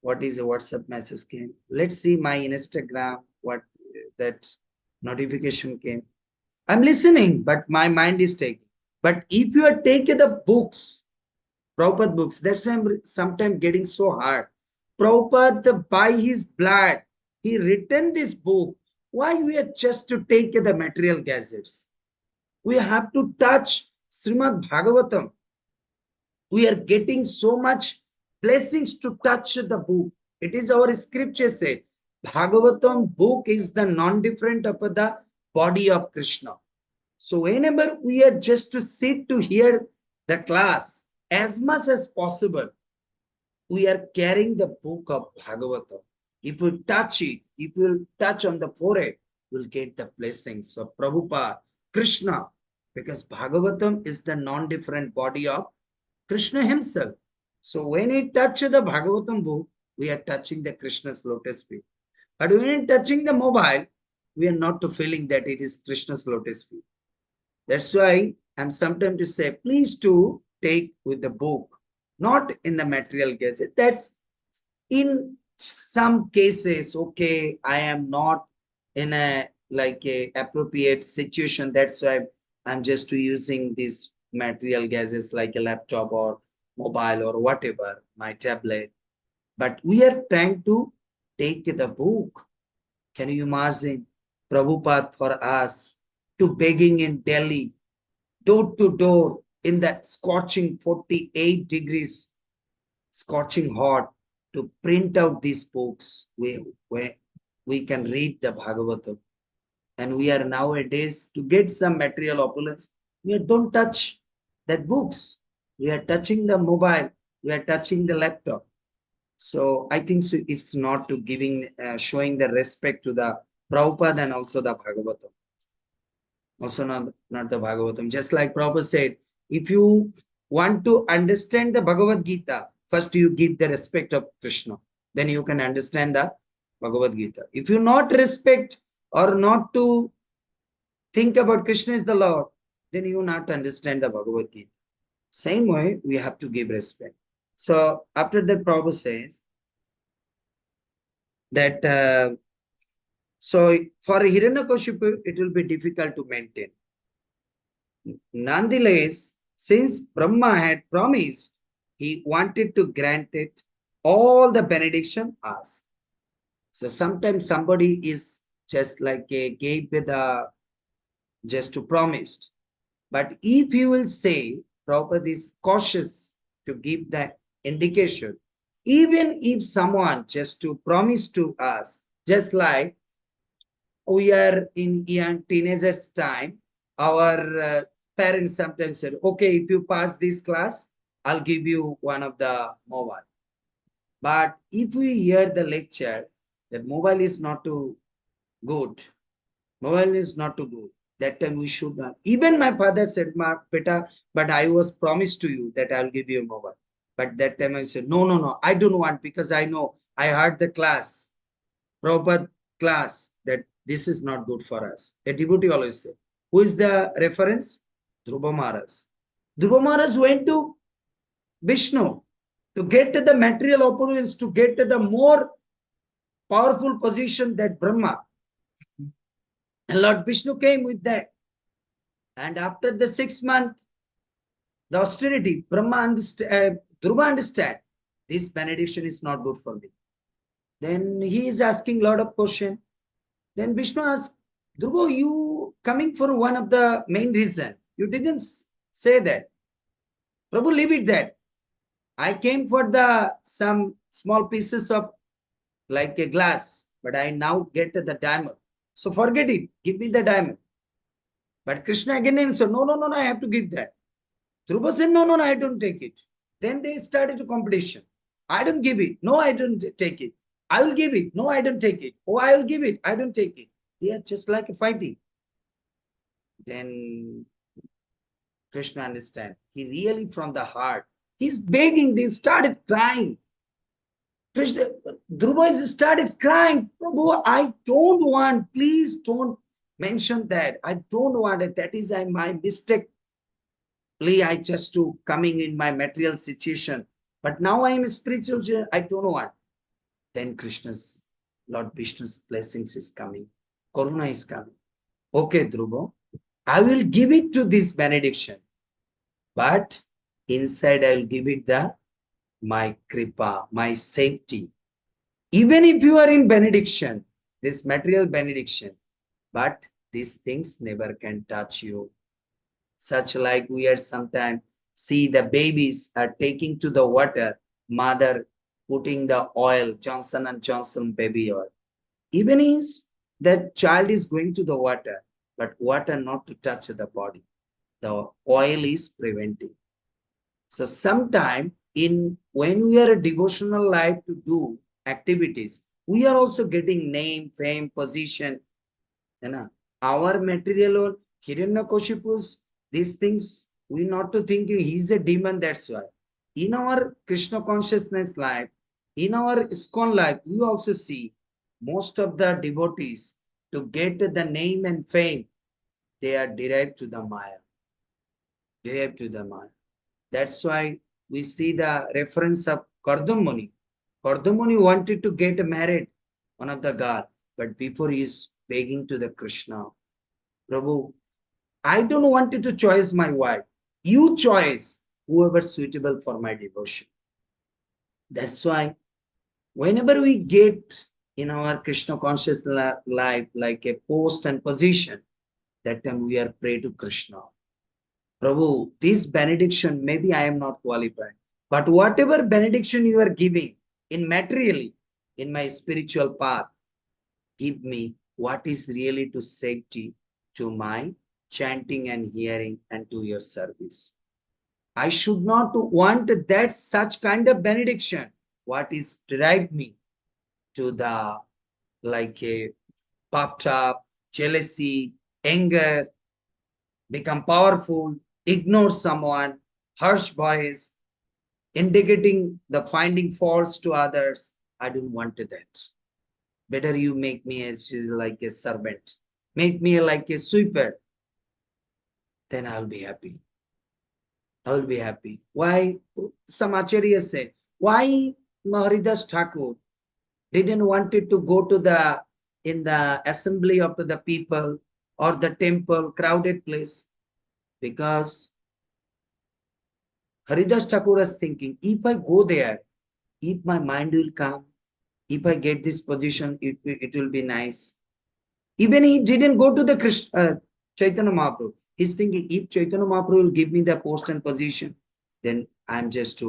What is a WhatsApp message came? Let's see my Instagram, what that notification came. I'm listening, but my mind is taking. But if you are taking the books, Prabhupada books, that's why I'm sometimes getting so hard. Prabhupada, by his blood, he written this book. Why we are just to take the material gadgets? We have to touch Srimad Bhagavatam. We are getting so much blessings to touch the book. It is our scripture said. Bhagavatam book is the non-different of the body of Krishna. So whenever we are just to sit to hear the class, as much as possible, we are carrying the book of Bhagavatam. If you touch it, if you touch on the forehead, you'll get the blessings of Prabhupada, Krishna, because Bhagavatam is the non-different body of Krishna himself. So when we touch the Bhagavatam book, we are touching the Krishna's lotus feet. But when we are touching the mobile, we are not feeling that it is Krishna's lotus feet. That's why I'm sometimes to say, please to take with the book, not in the material cases. That's in some cases, okay, I am not in a like a appropriate situation. That's why I'm just using these material gases like a laptop or mobile or whatever, my tablet. But we are trying to take the book. Can you imagine Prabhupada for us to begging in Delhi, door to door in that scorching 48 degrees, scorching hot, to print out these books where we can read the Bhagavatam. And we are nowadays to get some material opulence, we don't touch that books. We are touching the mobile, we are touching the laptop. So I think so it's not to giving, showing the respect to the Prabhupada and also the Bhagavatam. Also not the Bhagavatam. Just like Prabhupada said, if you want to understand the Bhagavad Gita, first you give the respect of Krishna. Then you can understand the Bhagavad Gita. If you not respect or not to think about Krishna is the Lord, then you will not understand the Bhagavad Gita. Same way, we have to give respect. So after that, Prabhupada says that so for Hiranyakashipu, it will be difficult to maintain. Nonetheless, since Brahma had promised, he wanted to grant it all the benediction asked. So sometimes somebody is just like a gave the just to promised. But if you will say, Prabhupada is cautious to give that indication, even if someone just to promise to us, just like we are in young teenagers time, our parents sometimes said, okay, if you pass this class, I'll give you one of the mobile. But if we hear the lecture that mobile is not too good, mobile is not too good, that time we should not. Even my father said, Beta, but I was promised to you that I'll give you a mobile. But that time I said, no, no, no, I don't want, because I know I heard the class, proper class, that this is not good for us. A devotee always said, who is the reference? Dhruva Maharaj. Dhruva Maharaj went to Vishnu to get to the material opulence, to get to the more powerful position that Brahma. And Lord Vishnu came with that. And after the 6 month, the austerity, Dhruva understand, this benediction is not good for me. Then he is asking lot of question. Then Vishnu asked, Dhruva, you coming for one of the main reason. You didn't say that. Prabhu, leave it that. I came for the some small pieces of like a glass, but I now get the diamond. So forget it. Give me the diamond. But Krishna again said, no, no, no, no, I have to give that. Dhruva said, no, no, no, I don't take it. Then they started a competition. I don't give it. No, I don't take it. I will give it. No, I don't take it. Oh, I will give it. I don't take it. They are just like fighting. Then Krishna understand. He really from the heart. He's begging. They started crying. Krishna, Dhruva started crying. Prabhu, I don't want. Please don't mention that. I don't want it. That is my mistake. Please, I just to coming in my material situation. But now I am spiritual. I don't want. Then Krishna's, Lord Vishnu's blessings is coming. Karuna is coming. Okay, Dhruva, I will give it to this benediction. But inside I will give it my kripa, my safety. Even if you are in benediction, this material benediction, but these things never can touch you. Such like we are sometimes see the babies are taking to the water, mother putting the oil, Johnson and Johnson baby oil. Even is that child is going to the water, but water not to touch the body. The oil is preventing. So sometime in when we are a devotional life to do activities, we are also getting name, fame, position. You know, our material or Hiranyakashipu's, these things, we not to think he's a demon, that's why. In our Krishna consciousness life, in our ISKCON life, we also see most of the devotees to get the name and fame, they are derived to the Maya. Derived to the Maya. That's why we see the reference of Kardam Muni. Kardam Muni wanted to get married, one of the god, but before he is begging to the Krishna, Prabhu, I don't want to choose my wife. You choose whoever suitable for my devotion. That's why whenever we get in our Krishna conscious life like a post and position, that time we are pray to Krishna. Prabhu, this benediction, maybe I am not qualified, but whatever benediction you are giving in materially, in my spiritual path, give me what is really to safety to my chanting and hearing and to your service. I should not want that such kind of benediction. What is drive me to the like a puffed up, jealousy, anger, become powerful, ignore someone, harsh voice, indicating the finding faults to others. I don't want that. Better you make me as like a servant. Make me like a sweeper. Then I'll be happy. I will be happy. Why? Some acharyas say, why Maharidas Thakur didn't wanted to go to the in the assembly of the people or the temple, crowded place? Because Haridas Thakur was thinking, if I go there, if my mind will come, if I get this position, it will be nice. Even he didn't go to the Chaitanya Mahaprabhu. He's thinking, if Chaitanya Mahaprabhu will give me the post and position, then I'm just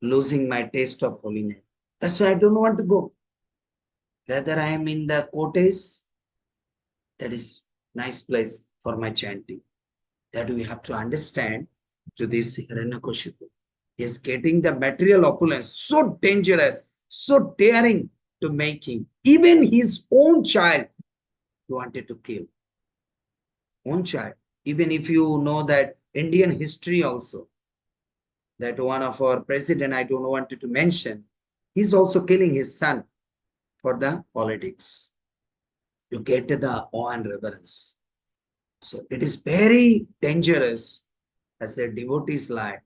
losing my taste of holiness. That's why I don't want to go. Rather, I am in the courtes. That is nice place for my chanting. That we have to understand to this Hiranyakashipu. He is getting the material opulence so dangerous, so daring to make him. Even his own child, he wanted to kill. Own child. Even if you know that Indian history also, that one of our president, I don't want to mention, he's also killing his son for the politics to get the awe and reverence. So it is very dangerous as a devotee's life.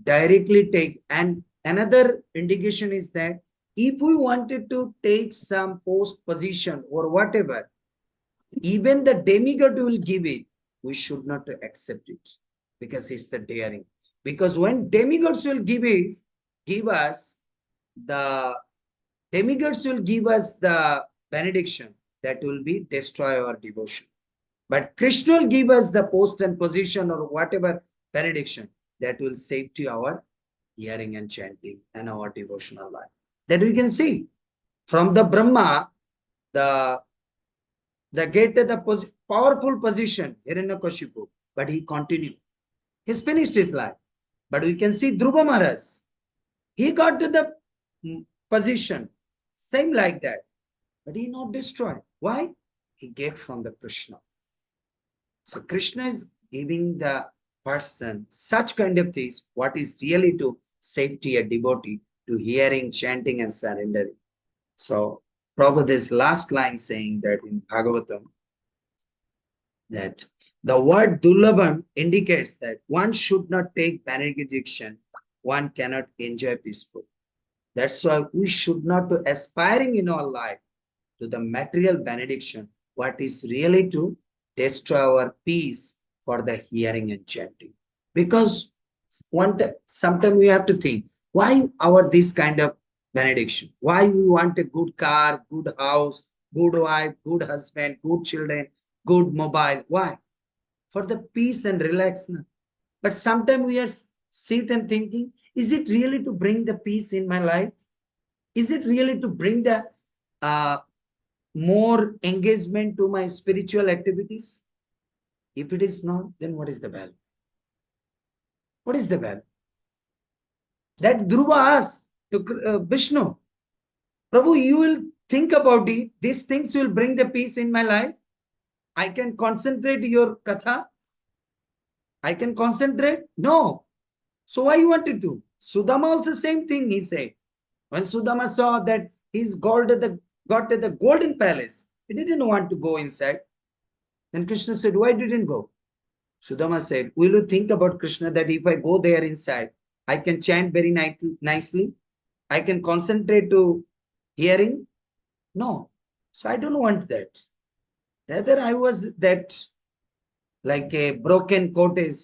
Directly take, and another indication is that if we wanted to take some post position or whatever, even the demigod will give it, we should not accept it because it's the daring. Because when demigods will give us the demigods will give us the benediction that will be destroy our devotion. But Krishna will give us the post and position or whatever benediction that will save to our hearing and chanting and our devotional life. That we can see from the Brahma, the get the powerful position, Hiranyakashipu, but he continued. He's finished his life. But we can see Dhruva Maharaj. He got to the position, same like that. But he not destroyed. Why? He get from the Krishna. So Krishna is giving the person such kind of things, what is really to safety a devotee to hearing, chanting, and surrendering. So Prabhupada, this last line saying that in Bhagavatam, that the word Dullabham indicates that one should not take benediction, one cannot enjoy peaceful. That's why we should not be aspiring in our life to the material benediction, what is really to destroy our peace for the hearing and chanting. Because sometimes we have to think, why our this kind of benediction? Why we want a good car, good house, good wife, good husband, good children, good mobile? Why? For the peace and relaxation. But sometimes we are sit and thinking, is it really to bring the peace in my life? Is it really to bring the more engagement to my spiritual activities? If it is not, then what is the value? What is the value? That Dhruva asked to Vishnu, Prabhu, you will think about it. These things will bring the peace in my life. I can concentrate your katha. I can concentrate. No. So why you wanted to? Sudama also same thing he said. When Sudama saw that he's got the golden palace, he didn't want to go inside. Then Krishna said, why didn't go? Sudama said, will you think about Krishna that if I go there inside, I can chant very nicely? I can concentrate to hearing? No. So I don't want that. Rather, I was that like a broken cottage.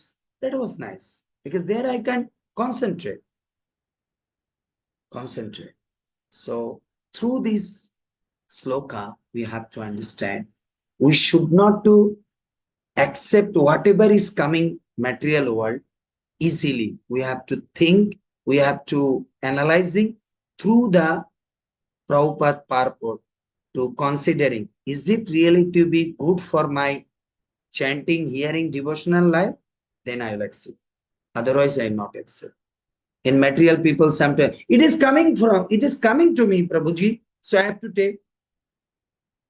That was nice because there I can concentrate. Concentrate. So through this sloka, we have to understand we should not to accept whatever is coming material world easily. We have to think, we have to analyzing through the Prabhupada purport to considering, is it really to be good for my chanting, hearing, devotional life? Then I will accept. Otherwise, I will not accept. In material people, sometimes it is coming to me, Prabhuji. So I have to take.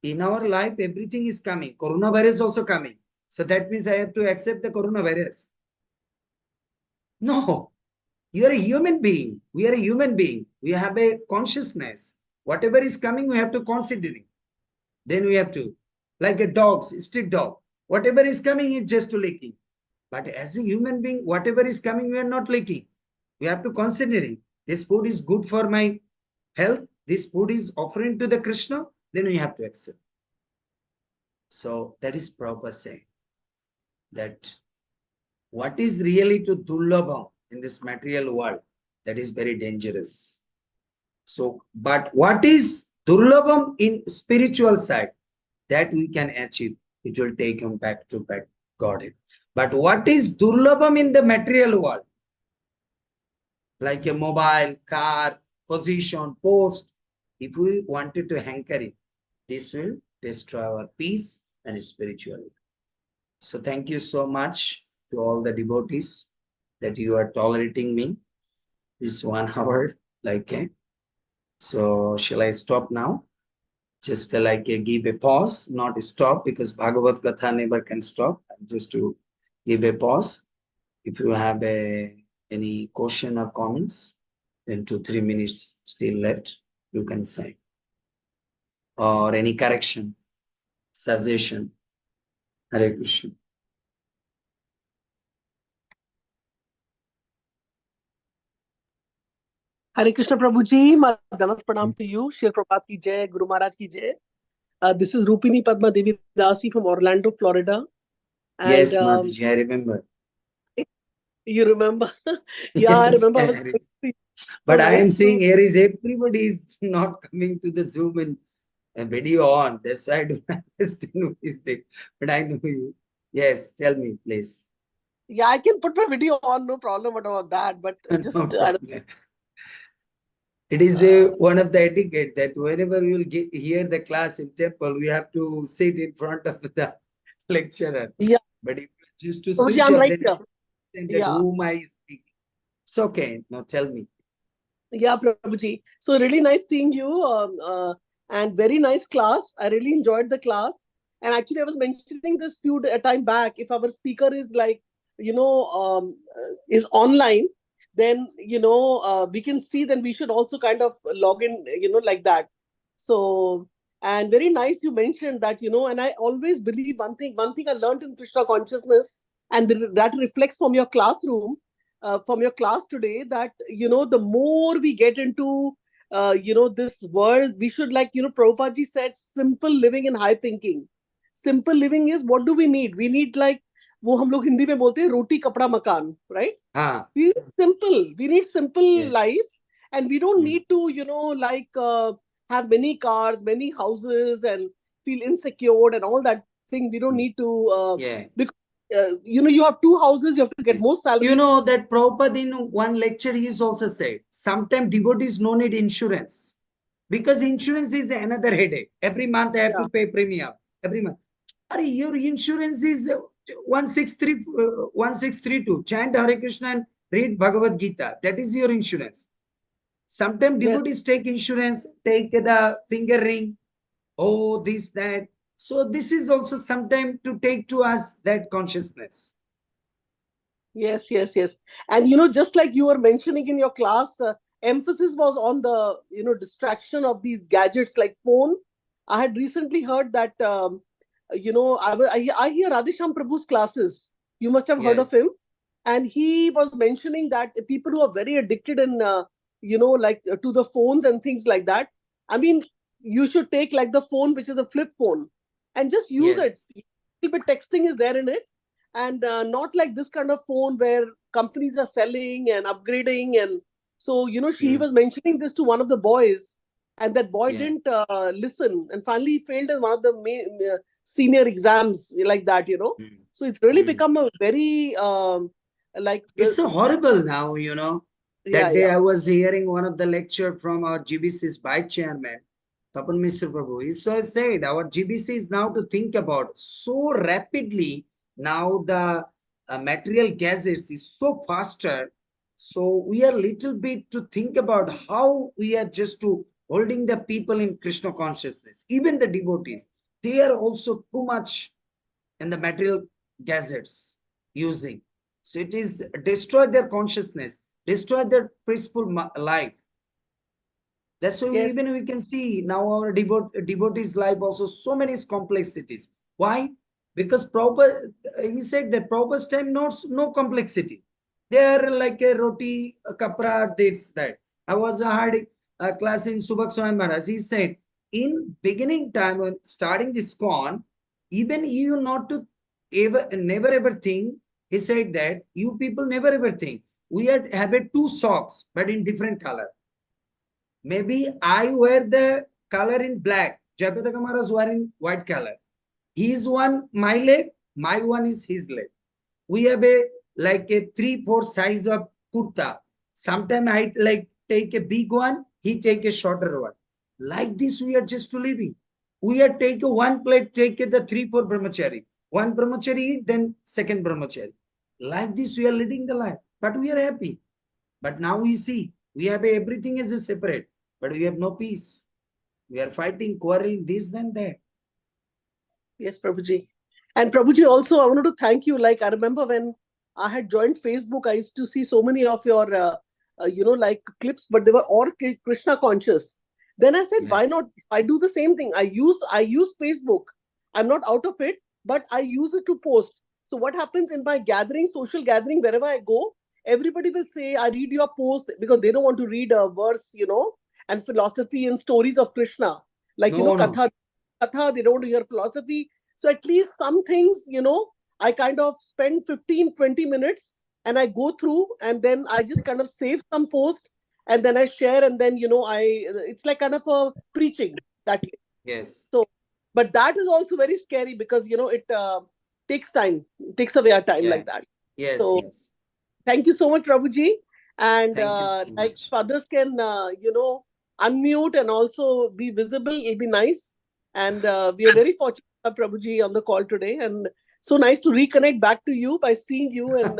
In our life, everything is coming. Coronavirus is also coming. So that means I have to accept the coronavirus. No, you are a human being. We are a human being. We have a consciousness. Whatever is coming, we have to consider it. Then we have to, like a dog, street dog. Whatever is coming is just to licking. But as a human being, whatever is coming, we are not licking. We have to consider it. This food is good for my health. This food is offering to the Krishna. Then we have to accept. So that is proper saying that what is really to dullabha in this material world, that is very dangerous. So, but what is durlabham in spiritual side, that we can achieve, it will take him back to back Godhead. But what is durlabham in the material world, like a mobile, car, position, post, if we wanted to hanker it, this will destroy our peace and spirituality. So thank you so much to all the devotees that you are tolerating me this 1 hour. So shall I stop now? Just give a pause, not stop, because Bhagavad Gita never can stop. Just to give a pause. If you have any question or comments, then 2-3 minutes still left, you can say. Or any correction, suggestion. Hare Krishna. Hare Krishna Prabhuji, Danat Pranam to you. Shri Prabhupada ki jai, Guru Maharaj ki jai. This is Rupini Padma Devi Dasi from Orlando, Florida. And, yes, Mataji, I remember. You remember? Yeah, Yes, I remember. But I am seeing here is everybody is not coming to the Zoom and a video on. That's why I don't understand who is there. But I know you. Yes, tell me, please. Yeah, I can put my video on, no problem about that. But just No problem. It is one of the etiquette that whenever we will hear the class in temple, we have to sit in front of the lecturer. Yeah. But if you choose to Prabhuji, switch I'm off, right then here. That Yeah. whom I speak. It's okay. Now tell me. Yeah, Prabhuji. So really nice seeing you, and very nice class. I really enjoyed the class. And actually, I was mentioning this a time back. If our speaker is like, is online, then we can see. Then we should also kind of log in, like that. So, and very nice you mentioned that, and I always believe one thing. One thing I learned in Krishna consciousness, and that reflects from your classroom, from your class today, that the more we get into this world, we should, like, Prabhupada ji said, simple living and high thinking. Simple living is, what do we need? We need, like, वो हम लोग हिंदी में बोलते हैं रोटी कपड़ा मकान, right? Ah, We need simple. We need simple yes. life, and we don't Mm. need to, like, have many cars, many houses, and feel insecure and all that thing. We don't Mm. need to, Yeah. because you have two houses, you have to get more salary. You know that Prabhupada in one lecture he is also said, sometimes devotees no need insurance because insurance is another headache. Every month I have Yeah. to pay premium. Every month. Your insurance is 1632. Chant Hare Krishna and read Bhagavad Gita. That is your insurance. Sometimes Yes. devotees take insurance, take the finger ring, oh, this, that. So this is also sometimes to take to us that consciousness. Yes, yes, yes. And just like you were mentioning in your class, emphasis was on the distraction of these gadgets like phone. I had recently heard that I hear Radhesham Prabhu's classes. You must have heard of Yes. him, and he was mentioning that people who are very addicted and like to the phones and things like that. I mean, you should take like the phone, which is a flip phone, and just use it. Yes. A little bit texting is there in it, and not like this kind of phone where companies are selling and upgrading. And so she was mentioning this to one of the boys, and that boy Yeah. didn't listen, and finally he failed in one of the senior exams like that. Mm. So it's really Mm. become a very like It's so the horrible now, you know. yeah, That day yeah, I was hearing one of the lecture from our GBC's vice chairman, Tapan Mr. Prabhu. He so said our GBC is now to think about so rapidly now the material gases is so faster. So we are little bit to think about how we are just to holding the people in Krishna consciousness. Even the devotees, they are also too much in the material gadgets using. So it is destroy their consciousness, destroy their peaceful life. That's why yes, even we can see now our devotees' life also so many complexities. Why? Because proper, he said that proper time no complexity. They are like a roti, a kapra, this, that. I was had a class in Subhak Swami Maharaj. He said, in beginning time when starting this con, even you not to never ever think. He said that you people never ever think. We had have a two socks, but in different color. Maybe I wear the color in black. Jayapataka Maharaj wearing white color. His one, my leg, my one is his leg. We have a like a 3-4 size of kurta. Sometimes I like take a big one, he take a shorter one. Like this, we are just living. We are take a one plate, take the 3-4 brahmachari. One brahmachari eat, then second brahmachari. Like this, we are leading the life, but we are happy. But now we see, we have everything is separate, but we have no peace. We are fighting, quarreling, this, then that. yes, Prabhuji. And Prabhuji, also, I wanted to thank you. Like, I remember when I had joined Facebook, I used to see so many of your, like clips, but they were all Krishna conscious. Then I said, Yeah. why not? I do the same thing. I use Facebook. I'm not out of it, but I use it to post. So what happens in my gathering, social gathering, wherever I go, everybody will say, I read your post, because they don't want to read a verse, and philosophy and stories of Krishna. Like, No, no. katha, they don't want to hear philosophy. So at least some things, I kind of spend 15-20 minutes, and I go through, and then I just kind of save some post, and then I share, and then it's like kind of a preaching that way. Yes. So, but that is also very scary, because it takes time, takes away our time, Yeah. like that. Yes. So Yes. thank you so much, Prabhuji. And Thank you so like, much. if others can unmute and also be visible, it'll be nice. And we are very fortunate to have Prabhuji on the call today, and so nice to reconnect back to you by seeing you and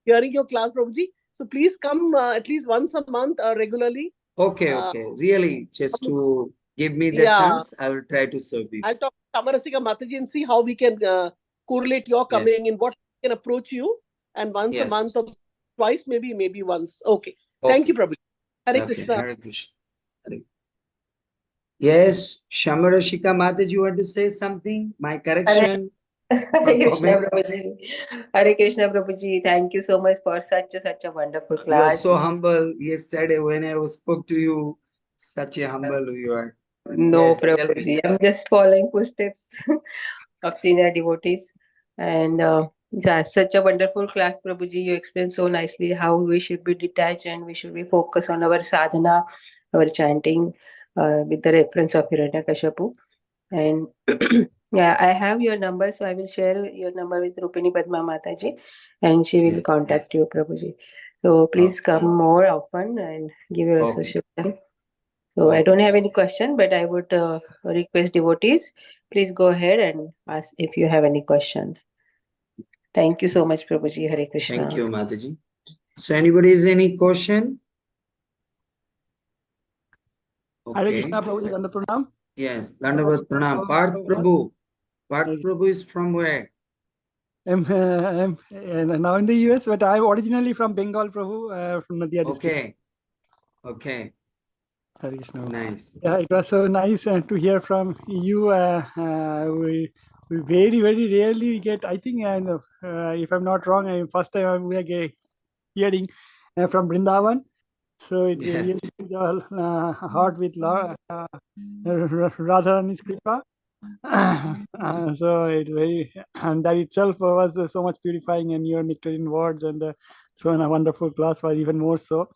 hearing your class, Prabhuji. So please come at least once a month regularly. Okay, Uh, okay. Really, just to give me the yeah, chance, I will try to serve you. I'll talk to Samarasika Mataji and see how we can correlate your Yes. coming, in what we can approach you. And once a Yes. month or twice, maybe once. Okay. Thank you, Okay. Prabhuji. Hare Okay. Krishna. Hare Krishna. Hare. Yes, Shamarashika Mataji, you want to say something? My correction or Hare Krishna comment? Prabhuji. Hare Krishna Prabhuji. Thank you so much for such a wonderful You are class. so humble. Yesterday when I spoke to you, such a humble you are. No, Yes, tell me. Prabhuji. I'm just following footsteps of senior devotees. And yeah, such a wonderful class, Prabhuji. You explained so nicely how we should be detached and we should be focused on our sadhana, our chanting, with the reference of Hiranyakashipu. And yeah, I have your number, so I will share your number with Rupini Padma Mataji, and she will Yes, contact you, Prabhuji. So please okay, come more often and give your okay, association. So I okay. don't have any question, but I would request devotees, please go ahead and ask if you have any question. Thank you so much, Prabhuji. Hare Thank Krishna. you, Mataji. So anybody has any question? Hare Okay. Krishna, Prabhuji, Danda Pranam. Yes, Dandavat Pranam. Parth Prabhu. Parth Prabhu is from where? I'm now in the US, but I'm originally from Bengal, Prabhu, from Nadia district. Okay, okay, Hare Krishna. nice. Yeah, it was so nice to hear from you. We very, very rarely get, I think, if I'm not wrong, first time we are hearing from Vrindavan. So it's Yes, really heart with Radharani's Kripa. So it very, and that itself was so much purifying, and your nectarine words and so in a wonderful class was even more so.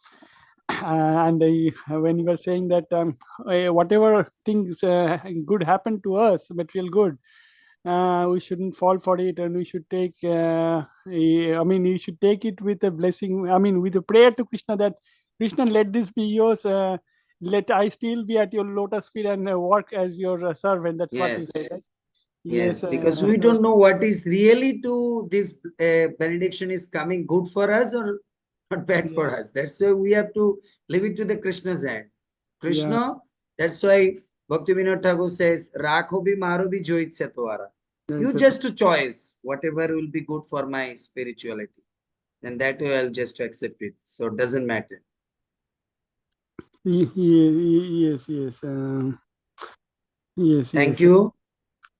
And when you were saying that whatever things good happen to us, material good, we shouldn't fall for it, and we should take I mean, you should take it with a blessing, I mean, with a prayer to Krishna, that Krishna, let this be yours, let I still be at your lotus feet and work as your servant. That's what you said, right? yes, Yes, because we don't know what is really to this benediction is coming good for us or not bad yeah, for us. That's why we have to leave it to the Krishna's hand. yeah, Krishna, that's why Bhakti Vinod Thakur says, Rakho bhi maro bhi jo ichha tumhara. You yes, just to choice whatever will be good for my spirituality. Then that way I'll just accept it. So it doesn't matter. yes, yes, yes, Thank yes. you.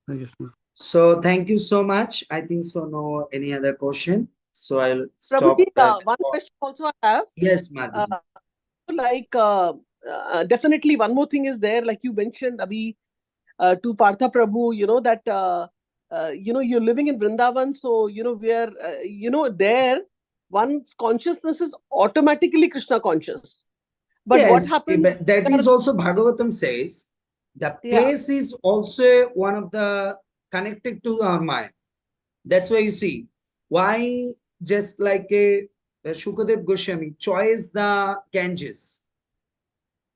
Yes. So thank you so much. I think so. No any other question. So I'll Prabhuji, stop. one question also I have. Yes, Uh, Madhaji. like, definitely one more thing is there, like you mentioned, Abhi, to Partha Prabhu, that, you're living in Vrindavan. So, we are, there, one's consciousness is automatically Krishna conscious. But what Yes, happens? that is also Bhagavatam says the Yeah, place is also one of the connected to our mind. That's why you see why just like a Shukadev Goswami choice the Ganges,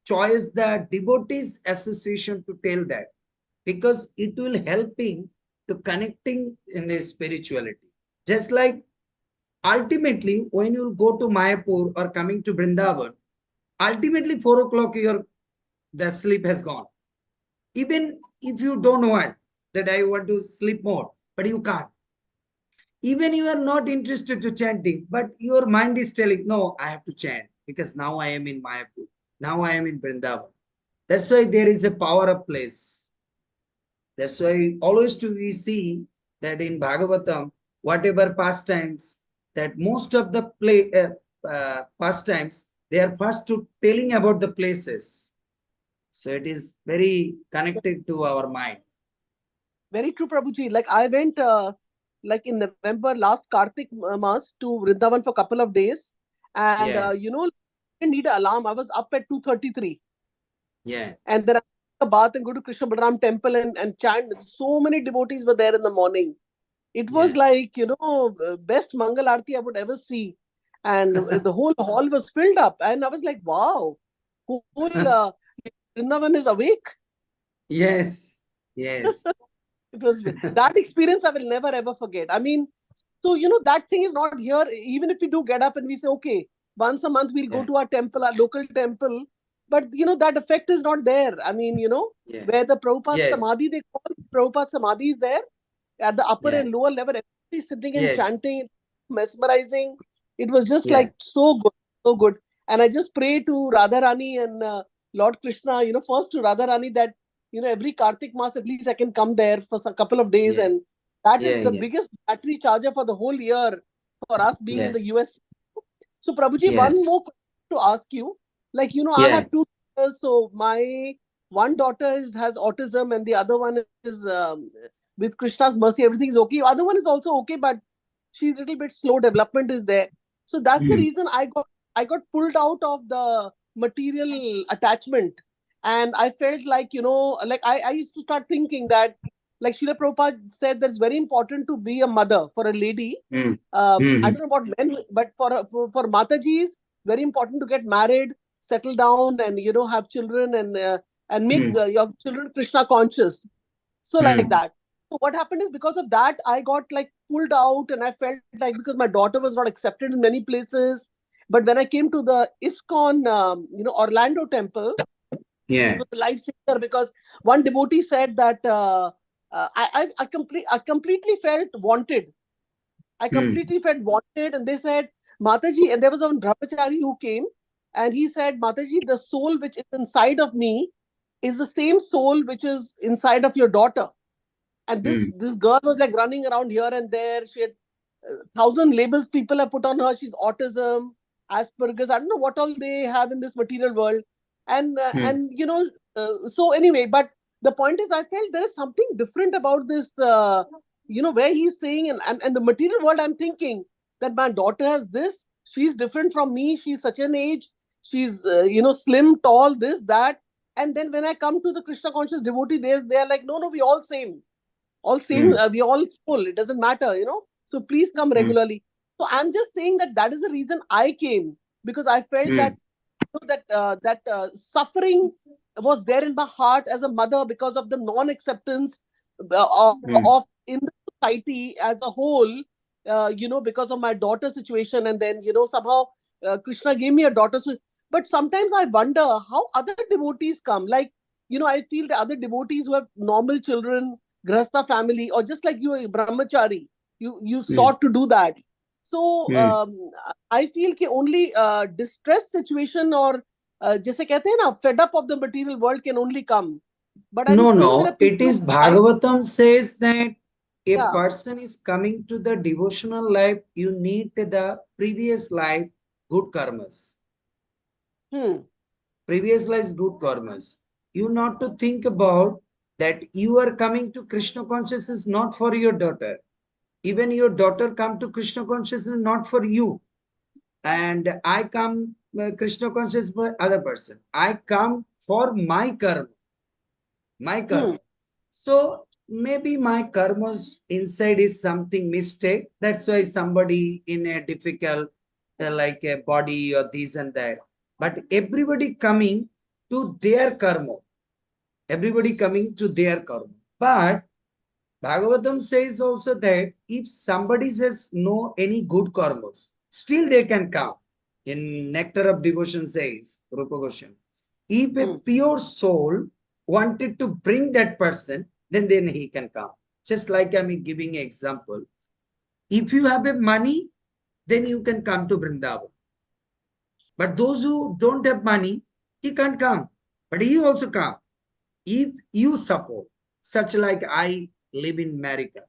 choice the devotees association to tell that because it will helping to connecting in a spirituality. Just like ultimately when you go to Mayapur or coming to Vrindavan, ultimately 4 o'clock your the sleep has gone. Even if you don't want that I want to sleep more, but you can't. Even you are not interested to chanting, but your mind is telling, no, I have to chant because now I am in Mayapur. Now I am in Vrindavan. That's why there is a power of place. That's why always to we see that in Bhagavatam, whatever pastimes, that most of the pastimes, they are first to telling about the places. So it is very connected to our mind. very true, Prabhuji. Like I went, like in November last Kartik Mas to Vrindavan for a couple of days. And, Yeah, I didn't need an alarm. I was up at 2:33. yeah. And then I take a bath and go to Krishna Balaram temple and chant. So many devotees were there in the morning. It was Yeah. like, best Mangal Aarti I would ever see. And the whole hall was filled up. And I was like, wow, whole Vrindavan is awake. Yes. Yes. It was that experience I will never ever forget. I mean, So, that thing is not here. Even if we do get up and we say, okay, once a month we'll go Yeah. to our temple, our local temple, but, that effect is not there. I mean, Yeah. where the Prabhupada Yes. Samadhi, they call it Prabhupada Samadhi is there at the upper Yeah. and lower level, everybody sitting and Yes. chanting, mesmerizing. It was just Yeah. like so good, so good. And I just pray to Radharani and Lord Krishna, first to Radharani that, every Kartik Mass, at least I can come there for a couple of days. Yeah. And that is Yeah. the Yeah. biggest battery charger for the whole year for us being in the Yes. US. So, Prabhuji, one Yes. more question to ask you. Like, I Yeah. have two daughters. So, my one daughter has autism, and the other one is with Krishna's mercy, everything is okay. Other one is also okay, but she's a little bit slow. Development is there. So that's the Hmm. reason I got pulled out of the material attachment, and I felt like like I used to start thinking that like Srila Prabhupada said that it's very important to be a mother for a lady. Hmm. I Hmm. don't know about men, but for Matajis, very important to get married, settle down, and have children and make Hmm. your children Krishna conscious. So like Hmm. that. So what happened is because of that, I got like pulled out, and I felt like because my daughter was not accepted in many places. But when I came to the ISKCON, Orlando temple, it Yeah. was a lifesaver because one devotee said that I completely felt wanted. I Hmm. completely felt wanted, and they said, Mataji, and there was one brahmachari who came, and he said, Mataji, the soul which is inside of me is the same soul which is inside of your daughter. And this Hmm. this girl was like running around here and there. She had thousand labels people have put on her. She's autism, Asperger's. I don't know what all they have in this material world. Hmm. So anyway, but the point is, I felt there is something different about this. Where he's saying and the material world. I'm thinking that my daughter has this. She's different from me. She's such an age. She's slim, tall, this, that. And then when I come to the Krishna conscious devotee, they're like, no, we all same, all same, Hmm. we all full, it doesn't matter, so please come Hmm. regularly. So I'm just saying that is the reason I came, because I felt Hmm. that suffering was there in my heart as a mother because of the non acceptance Hmm. of in the society as a whole, because of my daughter situation. And then somehow Krishna gave me a daughter. So, but sometimes I wonder how other devotees come, like I feel the other devotees who have normal children, grasta family, or just like you, a brahmachari, you Hmm. sought to do that. So Hmm. I feel कि only distress situation or जैसे कहते हैं ना, fed up of the material world can only come. But I'm No, seeing there are no. It people who is like, Bhagavatam says that a yeah, person is coming to the devotional life, you need the previous life good karmas. hmm, Previous life good karmas. You not to think about that you are coming to Krishna consciousness not for your daughter. Even your daughter come to Krishna consciousness not for you. And I come Krishna consciousness for other person. I come for my karma. My hmm, karma. So maybe my karmas inside is something mistake. That's why somebody in a difficult, like a body or this and that. But everybody coming to their karma. Everybody coming to their karma. But Bhagavatam says also that if somebody says no any good karmas, still they can come. In Nectar of Devotion says, Rupa Goswami, if a hmm, pure soul wanted to bring that person, then he can come. Just like I'm giving an example. If you have a money, then you can come to Vrindavan. But those who don't have money, he can't come. But he also come. If you support, such like I live in America,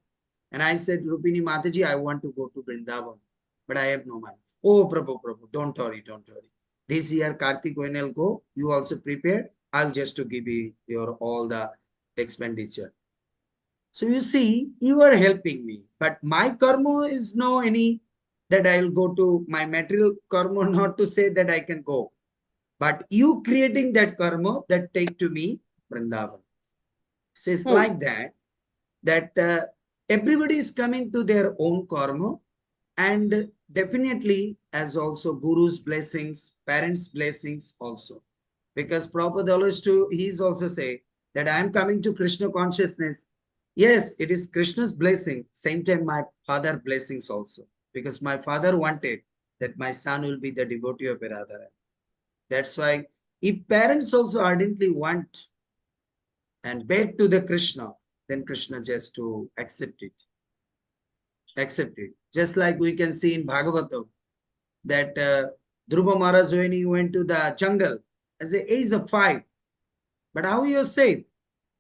and I said, Rupini Mataji, I want to go to Vrindavan, but I have no money. Oh, Prabhu, don't worry, don't worry. This year, Kartik, when I'll go, you also prepare. I'll just to give you your all the expenditure. So you see, you are helping me, but my karma is no any that I'll go to my material karma, not to say that I can go, but you creating that karma that take to me Vrindavan. So it's hmm, like that everybody is coming to their own karma, and definitely as also guru's blessings, parents blessings also, because Prabhupada always to he's also say that I am coming to Krishna consciousness Yes, it is Krishna's blessing. Same time, my father blessings also. Because my father wanted that my son will be the devotee of Radharani. That's why if parents also ardently want and beg to the Krishna, then Krishna just to accept it. Accept it. Just like we can see in Bhagavatam that Dhruva Maharaj, when he went to the jungle as the age of 5, but how he was saved?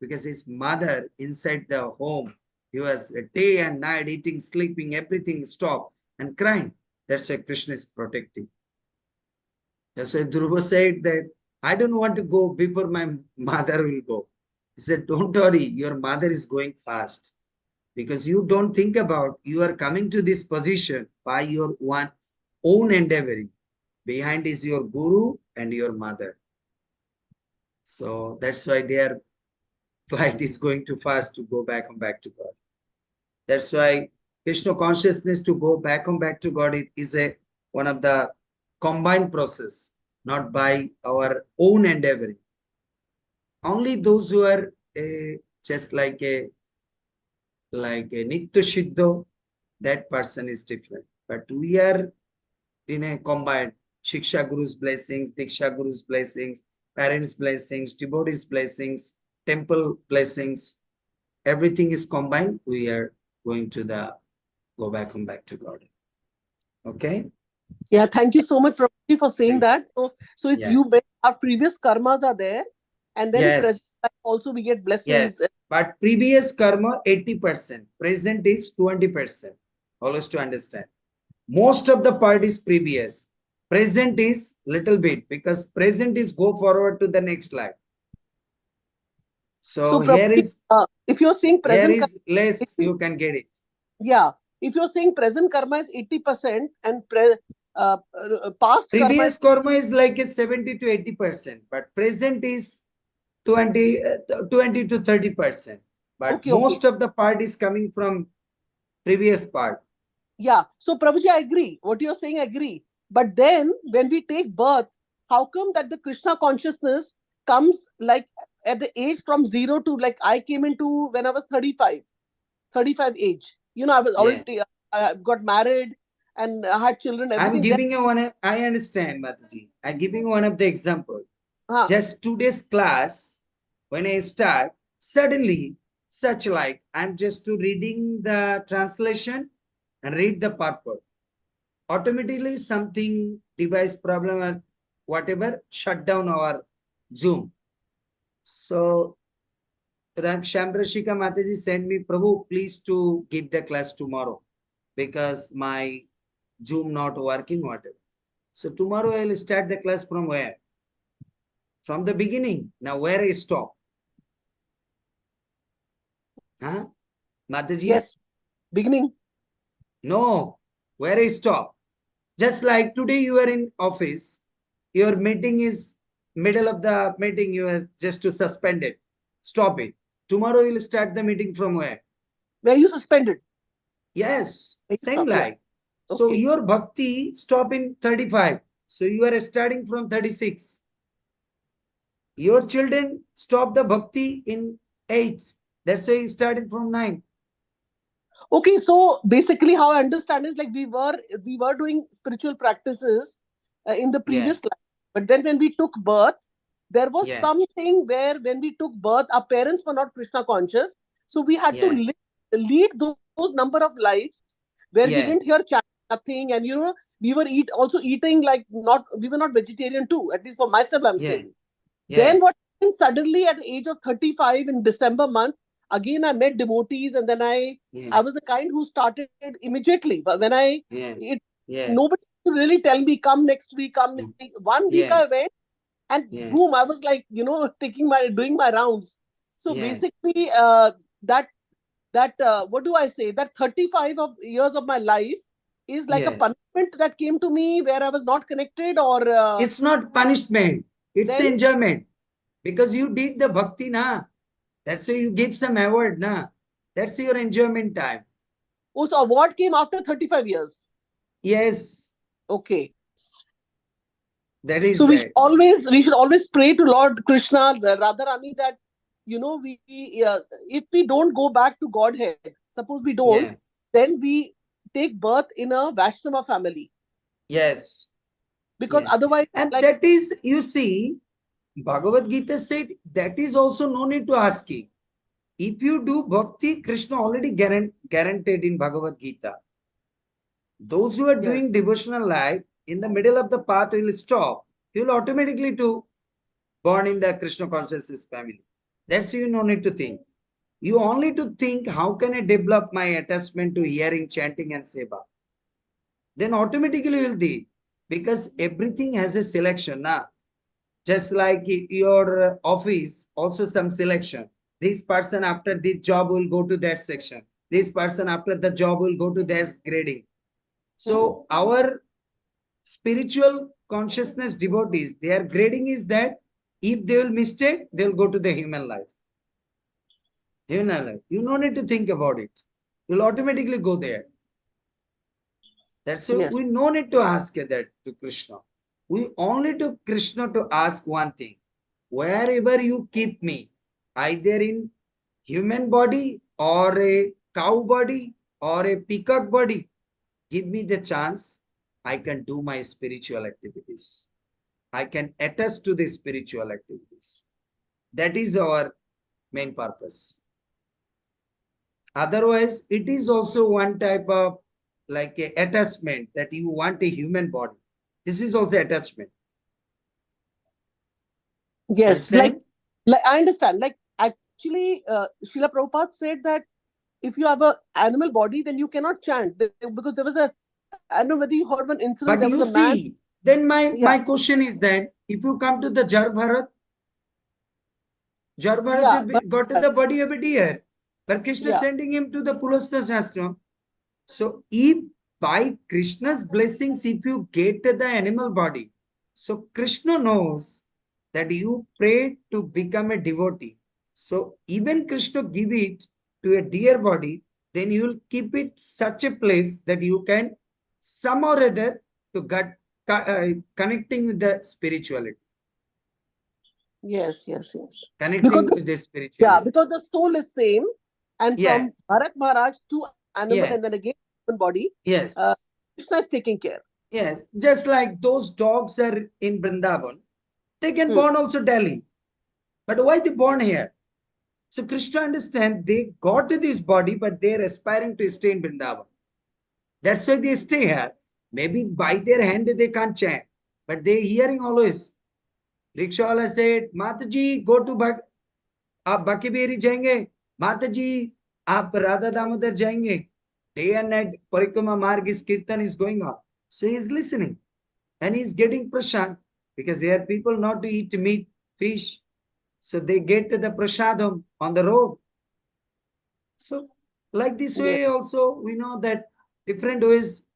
Because his mother inside the home, he was day and night eating, sleeping, everything stopped and crying. That's why Krishna is protecting. That's why Dhruva said that I don't want to go before my mother will go. He said, don't worry, your mother is going fast. Because you don't think about you are coming to this position by your own endeavoring. Behind is your guru and your mother. So that's why their flight is going too fast to go back to God. That's why Krishna consciousness to go back to God, it is one of the combined process, not by our own endeavoring. Only those who are just like a Nitya Siddha, that person is different. But we are in a combined Shiksha Guru's blessings, Diksha Guru's blessings, parents' blessings, devotees' blessings, temple blessings. Everything is combined. We are going to go back to God. Okay? Yeah, thank you so much, Prabhuji, for saying Thank that. So it's Yeah. you, our previous karmas are there, and then Yes. present life also we get blessings. Yes. But previous karma 80%, present is 20%. Always to understand. Most of the part is previous. Present is little bit because present is go forward to the next life. So here Prabhuji, is if you're saying here present is less, you can get it. yeah, if you're saying present karma is 80% and past Previous karma karma is like a 70 to 80%, but present is 20 to 30%. But Okay, most of the part is coming from previous part. Yeah. So, Prabhuji, I agree. What you're saying, I agree. But then when we take birth, how come that the Krishna consciousness comes like at the age from 0 to like I came into when I was 35 age. You know, I was already, I got married and I had children, I'm everything. giving you one, I understand, Mataji. I'm giving one of the example. Huh. Just today's class, when I start, suddenly, such like, I'm just to reading the translation and read the purport. Automatically, something device problem or whatever, shut down our Zoom. So, Ram Shambrashika Mataji sent me, Prabhu, please to give the class tomorrow because my Zoom not working, whatever. So tomorrow I will start the class from where? From the beginning. Now where I stop? Huh? Mataji? Yes. Beginning. No. Where I stop? Just like today you are in office. Your meeting is middle of the meeting. You are just to suspend it. Stop it. Tomorrow you will start the meeting from where? Where you suspended? Yes. Where you Same stop, like. yeah. So Okay. your bhakti stop in 35. So you are starting from 36. Your children stop the bhakti in 8. That's why you started from 9. Okay, so basically how I understand is like we were doing spiritual practices in the previous life, but then when we took birth, there was something where when we took birth, our parents were not Krishna conscious, so we had to lead those number of lives where we didn't hear chant, nothing, and you know we were also eating like we were not vegetarian too. At least for myself, I'm saying. Then what happened suddenly at the age of 35 in December month, again I met devotees and then I was the kind who started immediately. But when nobody could really tell me, come next week, come next week. 1 week I went and boom, I was like, doing my rounds. So basically that what do I say? That 35 years of my life is like a punishment that came to me where I was not connected or... it's not punishment. It's enjoyment. Because you did the bhakti, na. That's why you give some award, na. That's your enjoyment time. Oh, so award came after 35 years? Yes. Okay. That is so we should always pray to Lord Krishna, Radharani, that we if we don't go back to Godhead, suppose we don't, Yeah. then we take birth in a Vaishnava family, Yes. because Yes. otherwise, And like, that is, you see, Bhagavad Gita said that is also no need to asking. If you do bhakti, Krishna already guaranteed in Bhagavad Gita. Those who are doing yes, devotional life, in the middle of the path will stop. You will automatically to born in the Krishna consciousness family. That's you no need to think. You only to think how can I develop my attachment to hearing, chanting, and seva. Then automatically you will do. Because everything has a selection. Nah? Just like your office, also some selection. This person after this job will go to that section. This person after the job will go to this grading. Mhm. So our spiritual consciousness devotees, their grading is that if they will mistake, they will go to the human life. Human life. You no need to think about it. You'll automatically go there. That's why Yes, we no need to ask that to Krishna. We only to Krishna to ask one thing. Wherever you keep me, either in human body or a cow body or a peacock body, give me the chance. I can do my spiritual activities. I can attest to the spiritual activities. That is our main purpose. Otherwise, it is also one type of like a attachment that you want a human body. This is also attachment. yes, Understand? like I understand. Like, actually, Srila Prabhupada said that if you have a animal body, then you cannot chant. Because there was a, I don't know whether you heard one incident. But There was you a man. see, then my Yeah, question is that if you come to the Jar Bharat, Jar yeah, but Bharat got to the body of a deer. But Krishna yeah, sending him to the Pulastha Shastra. So if by Krishna's blessings, if you get the animal body, so Krishna knows that you pray to become a devotee. So even Krishna give it to a deer body, then you will keep it such a place that you can somehow or other to get connecting with the spirituality, yes, yes, yes. Because connecting the, with the yeah, spirituality. because the soul is same, and Yeah, from Bharat Maharaj to animal, and yeah, then again human body, uh, yes, Krishna is taking care. yes. Just like those dogs are in Vrindavan, they can Hmm. born also Delhi. But why they born here? So Krishna understand they got to this body, but they're aspiring to stay in Vrindavan. That's why they stay here. Maybe by their hand they can't chant, but they hearing always. Rickshawala said, Mataji, go to आप बाकी berry जाएंगे माताजी आप राधा दामोदर जाएंगे day and night parikama marg is kirtan is going on, so he is listening and he is getting prasad because here people not to eat meat fish, so they get the prasadam on the road. So like this Yes, way also we know that different ways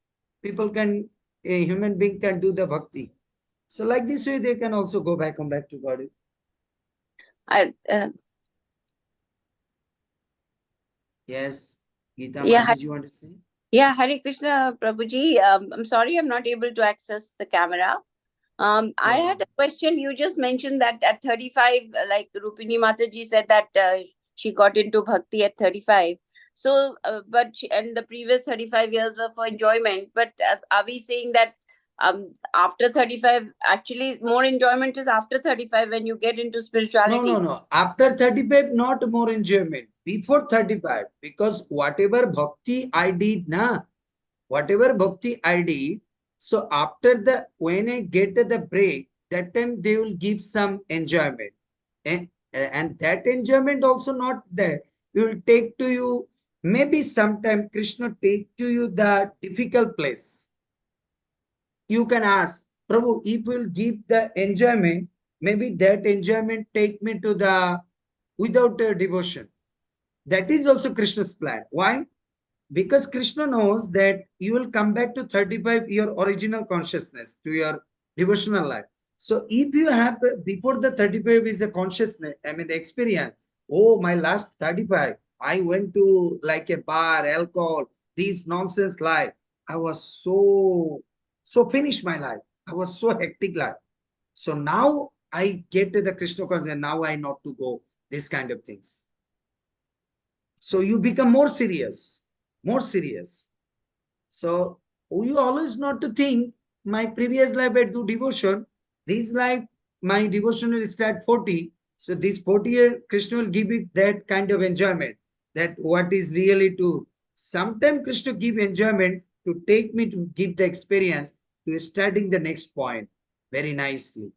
people can, a human being can do the bhakti. So like this way they can also go back, come back to God. I, Yes, Geeta yeah, Mataji, you want to say? yeah, Hare Krishna, Prabhuji. I'm sorry, I'm not able to access the camera. I No, had no. a question. You just mentioned that at 35, like Rupini Mataji said that she got into bhakti at 35. So, and the previous 35 years were for enjoyment. But are we saying that after 35, actually more enjoyment is after 35 when you get into No, spirituality? no, no. After 35, not more enjoyment. Before 35, because whatever bhakti I did, na, whatever bhakti I did, so after the, when I get the break, that time they will give some enjoyment. And that enjoyment also not there. You will take to you, maybe sometime Krishna take to you the difficult place. You can ask, Prabhu, if will give the enjoyment, maybe that enjoyment take me to the without devotion. That is also Krishna's plan. Why? Because Krishna knows that you will come back to 35, your original consciousness, to your devotional life. So if you have before the 35 is a consciousness, I mean the experience, oh, my last 35, I went to like a bar, alcohol, this nonsense life. I was so finished my life. I was so hectic life. So now I get to the Krishna consciousness. Now I not to go. These kind of things. So you become more serious, more serious. So you always not to think, my previous life I do devotion, this life my devotion will start 40. So this 40-year Krishna will give it that kind of enjoyment, that what is really to, sometimes Krishna give enjoyment to take me to give the experience to starting the next point very nicely.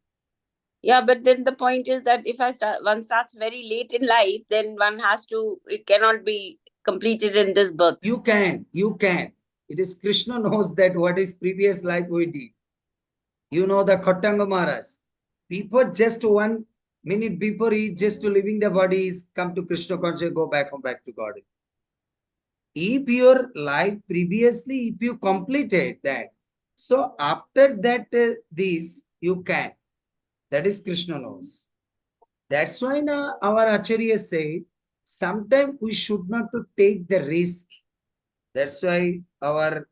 Yeah, but then the point is that if one starts very late in life, then one has to, it cannot be completed in this birth. You can. It is Krishna knows that what is previous life we did. You know the Khattanga Maharaj. People just 1 minute before he just to leaving the body is come to Krishna consciousness, go back to God. If your life previously, if you completed that, so after that this you can. That is Krishna knows. That's why now our Acharya say, sometimes we should not to take the risk. That's why our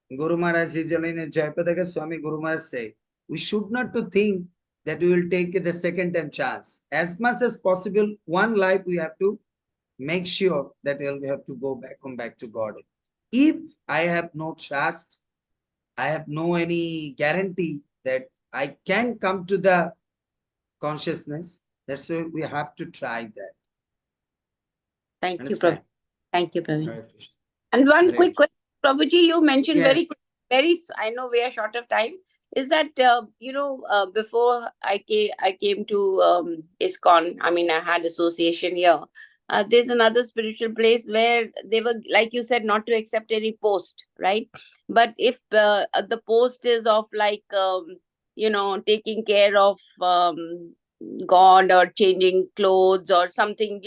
Guru Maharaj Jayapataka Swami Guru Maharaj say, we should not to think that we will take the second time chance. As much as possible, one life we have to make sure that we'll have to come back to God. If I have no trust, I have no any guarantee that I can come to the consciousness, that's why we have to try that. Thank Understand? you, Prabhu. Thank you, Prabhu. Hare Krishna. And one Hare quick question, Prabhuji, you mentioned Yes. I know we are short of time, is that, before I came to ISKCON, I mean, I had association here. There's another spiritual place where they were, like you said, not to accept any post, right? But if the post is of like, taking care of God or changing clothes or something,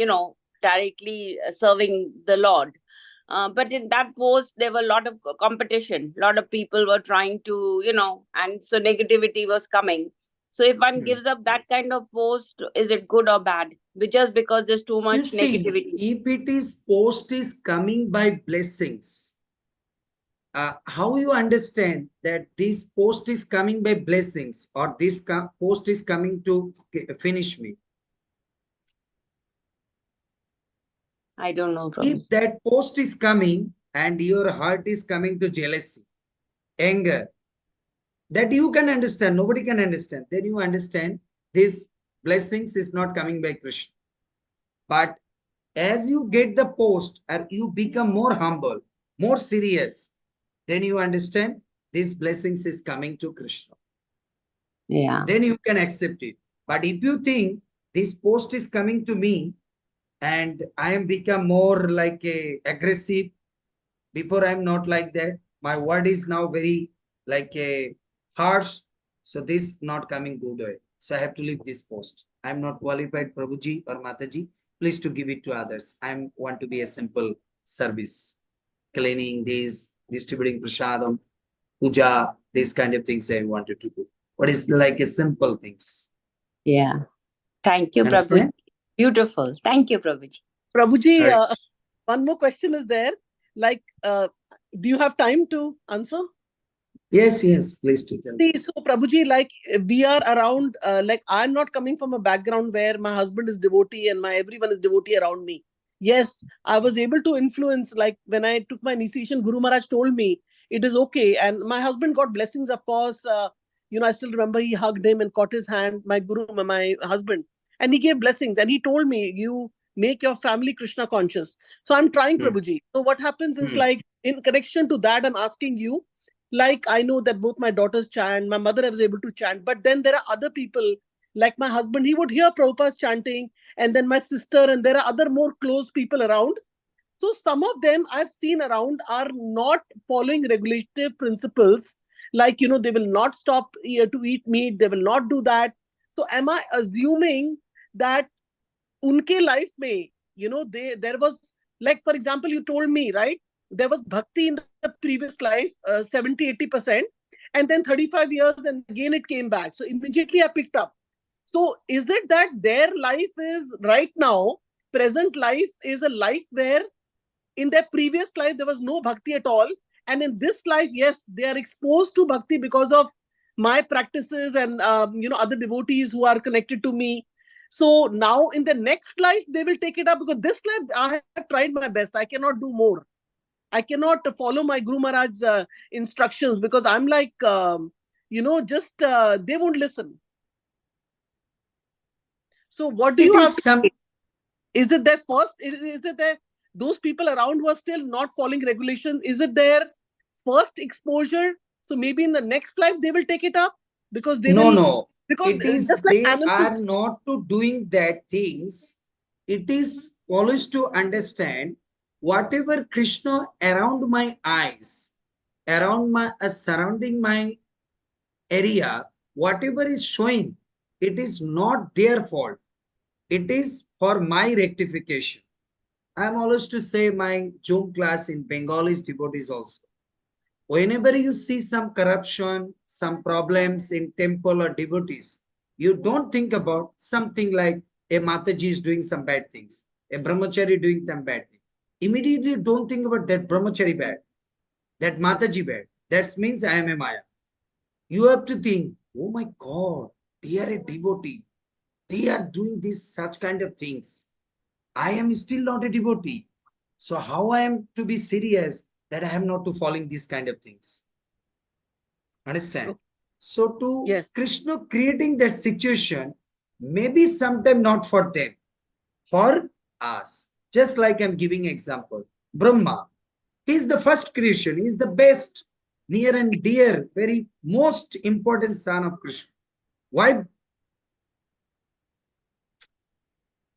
directly serving the Lord. But in that post, there were a lot of competition. A lot of people were trying to, and so negativity was coming. So if one gives up that kind of post, is it good or bad? Just because there's too You much see, negativity. if it is post is coming by blessings, how you understand that this post is coming by blessings or this post is coming to finish me? I don't know, Prabhu. If that post is coming and your heart is coming to jealousy, anger, that you can understand, nobody can understand, then you understand this blessings is not coming by Krishna. But as you get the post or you become more humble, more serious, then you understand these blessings is coming to Krishna. Yeah. Then you can accept it. But if you think this post is coming to me and I am become more like a aggressive, before I'm not like that, my word is now very like a harsh, so this not coming good way, so I have to leave this post. I'm not qualified, Prabhuji or Mataji, please to give it to others. I want to be a simple service, cleaning this, distributing prasadam, puja, these kind of things I wanted to do. What is like a simple things. Yeah. Thank you, Prabhu. Understand? Beautiful. Thank you, Prabhuji. Prabhuji, Right. one more question is there. Like, do you have time to answer? Yes, please to tell. See, so Prabhuji, like we are around, like I'm not coming from a background where my husband is devotee and my everyone is devotee around me. Yes, I was able to influence, like when I took my initiation, Guru Maharaj told me it is okay. And my husband got blessings, of course. I still remember he hugged him and caught his hand, my Guru, my husband. And he gave blessings and he told me, you make your family Krishna conscious. So I'm trying, Prabhuji. So what happens is like, in connection to that, I'm asking you, like I know that both my daughters chant, my mother was able to chant, but then there are other people, like my husband, he would hear Prabhupada's chanting, and then my sister, and there are other more close people around. So some of them I've seen around are not following regulative principles, like they will not stop to eat meat, they will not do that. So am I assuming that unke life mein, there was, like for example, you told me, right, there was bhakti in the previous life, 70-80%, and then 35 years and again it came back, so immediately I picked up. So is it that their life is right now, present life is a life where in their previous life there was no bhakti at all, and in this life, yes, they are exposed to bhakti because of my practices and other devotees who are connected to me. So now in the next life, they will take it up, because this life I have tried my best. I cannot do more. I cannot follow my Guru Maharaj's instructions, because I'm like, just they won't listen. So what do It you have is to some say? Is it their first? Is it their, those people around who are still not following regulations? Is it their first exposure? So maybe in the next life they will take it up, because they no, will, no. because It is just like they are animals. not to doing that things. It is always to understand whatever Krishna around my eyes, around my surrounding my area, whatever is showing, it is not their fault. It is for my rectification. I am always to say my Zoom class in Bengali devotees also. Whenever you see some corruption, some problems in temple or devotees, you don't think about something like a Mataji is doing some bad things, a brahmachari doing some bad things. Immediately don't think about that brahmachari bad, that Mataji bad. That means I am a Maya. You have to think, oh my God, they are a devotee. They are doing this such kind of things. I am still not a devotee. So how I am to be serious that I am not to following these kind of things? Understand? Okay. So to Yes. Krishna creating that situation, maybe sometime not for them, for us. Just like I'm giving example, Brahma, he is the first creation, he is the best, near and dear, very most important son of Krishna.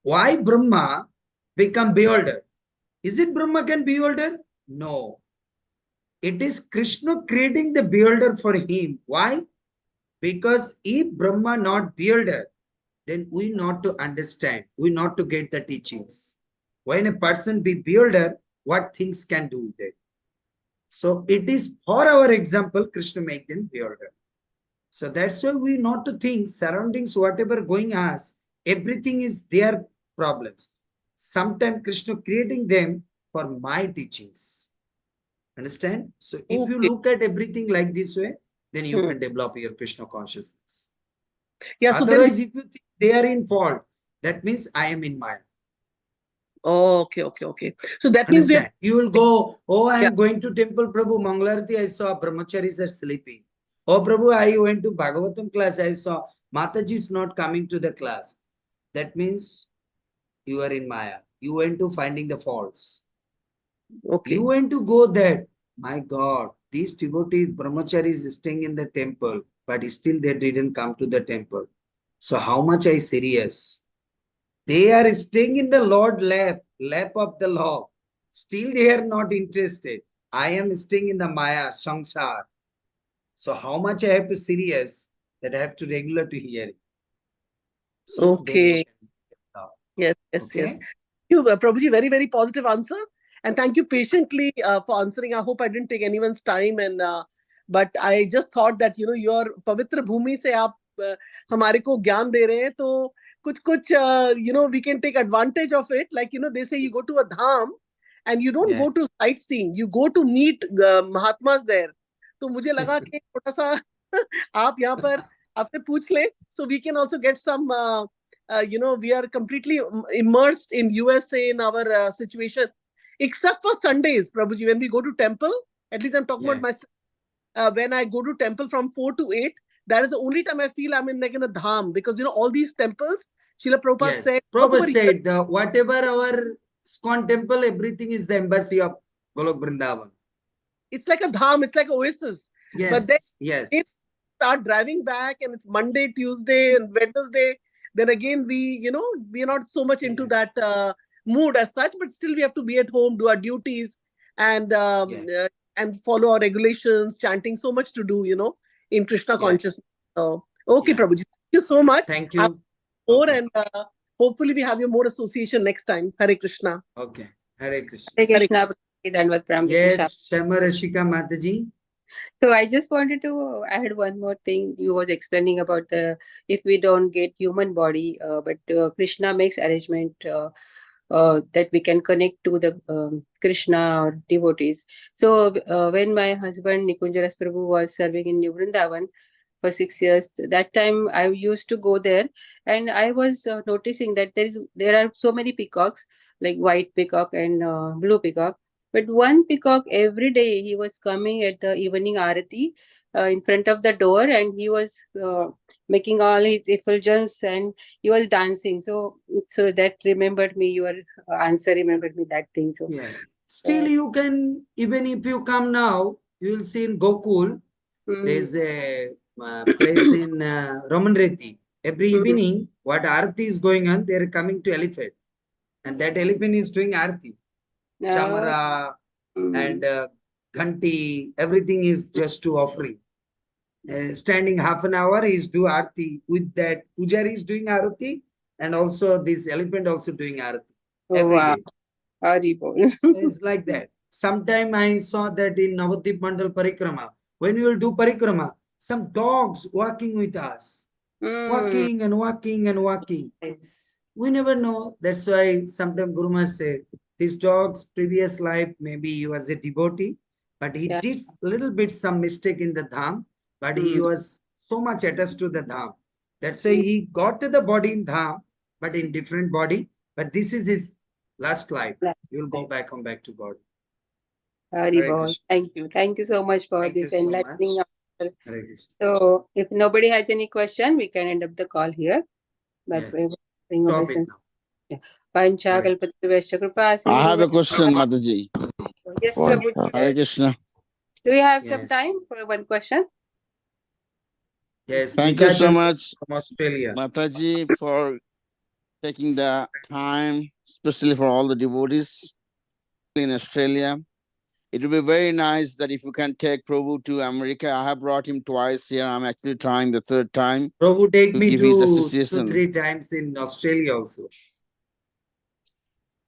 Why Brahma become beholder? Is it Brahma can beholder? No. It is Krishna creating the beholder for him. Why? Because if Brahma not beholder, then we not to understand, we not to get the teachings. When a person be beholder, what things can do with it? So it is for our example, Krishna make them beholder. So that's why we not to think surroundings, whatever going as, everything is their problems. Sometimes Krishna creating them for my teachings. Understand? So if you Okay. look at everything like this way, then you Hmm. can develop your Krishna consciousness. Yeah. So then. Otherwise, if you think they are in fault, that means I am in Maya. Oh, okay. So that means we have. Understand? You will go, oh, I Yeah. am going to temple, Prabhu Mangalarti, I saw brahmacharis are sleeping. Oh, Prabhu, I went to Bhagavatam class, I saw Mataji is not coming to the class. That means you are in Maya. You went to finding the faults. Okay. You went to go there. My God, these devotees, brahmacharis staying in the temple, but still they didn't come to the temple. So how much I serious? They are staying in the Lord lap of the law. Still they are not interested. I am staying in the Maya, Sangsar. So how much I have to serious that I have to regular to hear it. So then you Okay. can stop. Yes. Okay? You, Prabhuji, very, very positive answer. And thank you patiently for answering. I hope I didn't take anyone's time. And but I just thought that, your पवित्र भूमि से आप हमारे को ज्ञान दे रहे हैं, तो कुछ we can take advantage of it. Like, they say you go to a dham and you don't Yeah. go to sightseeing. You go to meet Mahatmas there. तो मुझे लगा कि थोड़ा सा आप यहाँ पर आपसे पूछ लें. So we can also get some we are completely immersed in USA in our situation, except for Sundays, Prabhuji. When we go to temple, at least I'm talking about myself. When I go to temple from 4 to 8, that is the only time I feel I'm in like in a dham, because all these temples, Srila Prabhupada Yes. said, Prabhupada over said, whatever our ISKCON temple, everything is the embassy of Golok Vrindavan. it's like a dham, it's like an oasis. But then Yes. it start driving back, and it's Monday, Tuesday, and Wednesday. Then again, we are not so much into that mood as such, but still we have to be at home, do our duties, and and follow our regulations, chanting. So much to do, in Krishna consciousness. Okay, Prabhuji, thank you so much. Thank you. More, and hopefully we have your more association next time. Hare Krishna. Okay. Hare Krishna. Hare Krishna. Dandavad Pranam, Yes, Shama Rashika Mataji. So I just wanted to add one more thing. You was explaining about the if we don't get human body, but Krishna makes arrangement that we can connect to the Krishna or devotees. So when my husband Nikunjaras Prabhu was serving in New Vrindavan, for 6 years. That time I used to go there, and I was noticing that there are so many peacocks, like white peacock and blue peacock. But one peacock every day he was coming at the evening arati in front of the door, and he was making all his effulgence, and he was dancing. So that remembered me. Your answer remembered me that thing. So Yeah. Still, you can, even if you come now, you will see in Gokul, there's a place in Ramanreti. Every evening, what Arati is going on, they are coming to elephant. And that elephant is doing Arati. Chamara and Ghanti, everything is just to offering. Standing half an hour is do Arati. With that, Pujari is doing Arati, and also this elephant also doing Arati every day. It's like that. Sometime I saw that in Navadip Mandal Parikrama. When we will do Parikrama, some dogs walking with us. Walking and walking and walking. Yes. We never know. That's why sometimes Guru Maharaj said, these dogs, previous life, maybe he was a devotee, but he did a little bit some mistake in the dham, but he was so much attached to the dham. That's why he got to the body in dham, but in different body. But this is his last life. You will go back, come back to God. Thank you. Thank you so much for Thank this you so enlightening much. answer. Hare Krishna. So, if nobody has any question, we can end up the call here. But Yes. we will bring Stop it obeisance. now. Pancha Right. Kalpataru Kripa I have a Sindhu. question, Mataji. Yes, One. Prabhu. Hare Krishna. Do we have some Yes. time for one question? Yes. Thank you so Gita much, from Australia. Mataji, for taking the time, especially for all the devotees in Australia. It would be very nice that if you can take Prabhu to America. I have brought him twice here. I'm actually trying the third time Prabhu, take to me give his to association. 2-3 times in Australia also.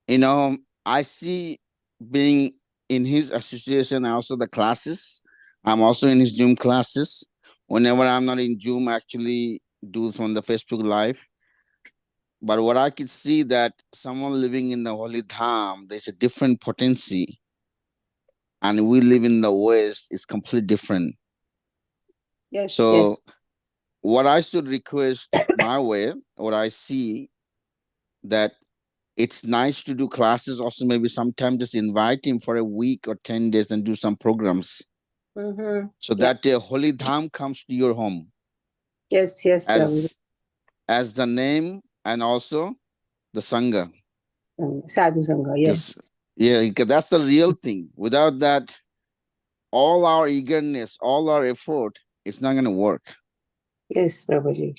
You know, I see being in his association, also the classes. I'm also in his Zoom classes. Whenever I'm not in Zoom, I actually do from the Facebook Live. But what I could see that someone living in the Holy Dham, there's a different potency. And we live in the West is completely different. Yes. So what I should request my way, what I see, that it's nice to do classes. Also, maybe sometime just invite him for a week or 10 days and do some programs. So that the Holy Dham comes to your home. Yes, Prabhu. As the name and also the Sangha. Sadhu Sangha, yes. Yeah, because that's the real thing. Without that, all our eagerness, all our effort, it's not going to work. Yes, Prabhuji.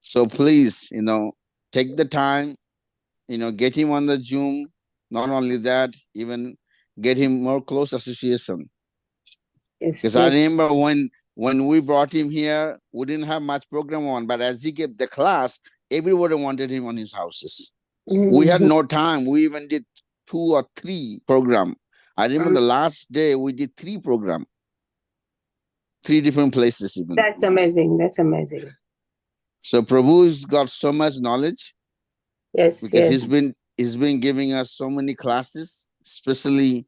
So please, take the time, get him on the Zoom. Not only that, even get him more close association. Yes. Because I remember when we brought him here, we didn't have much program on, but as he gave the class, everybody wanted him on his houses. We had no time. We even did 2 or 3 program. I remember the last day we did 3 program. 3 different places even. That's amazing. That's amazing. So Prabhu's got so much knowledge. Yes. Because he's been giving us so many classes, especially,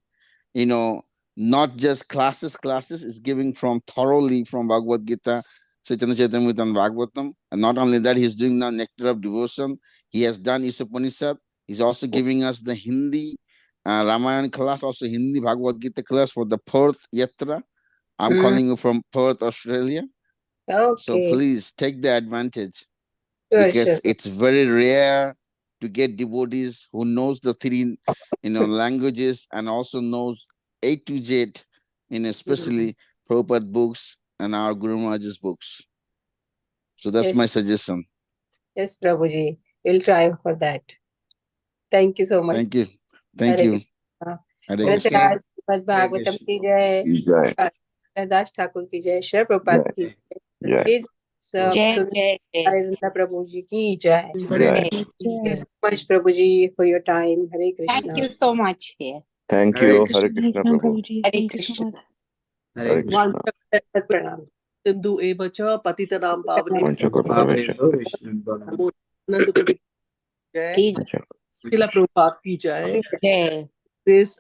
not just classes, is giving thoroughly from Bhagavad Gita, Chaitanya Charitamrita and Bhagavatam. And not only that, he's doing the Nectar of Devotion. He has done Upanishad. He's also giving us the Hindi Ramayana class, also Hindi Bhagavad Gita class for the Perth Yatra. I'm calling you from Perth, Australia. Okay. So please take the advantage. Sure, Because it's very rare to get devotees who knows the 3 languages and also knows A to Z, especially Prabhupada books and our Guru Maharaj's books. So that's my suggestion. Yes, Prabhuji. We'll try for that. Thank you so much. Thank you. Thank you. Bhagavatam ki jai. Das Thakur ki jai. Shri Prabhupada ki jai. Sundar Prabhuji ki jai. Thank you so much, Prabhuji, for your time. Hare Krishna. Thank you so much. Thank you. Hare Krishna, Prabhu. Hare Krishna. Hare Krishna. Pranam. Sindhu eva cha patitanam pavane. Namo Nand Kodi jai. Srila Prabhupada ki jai. This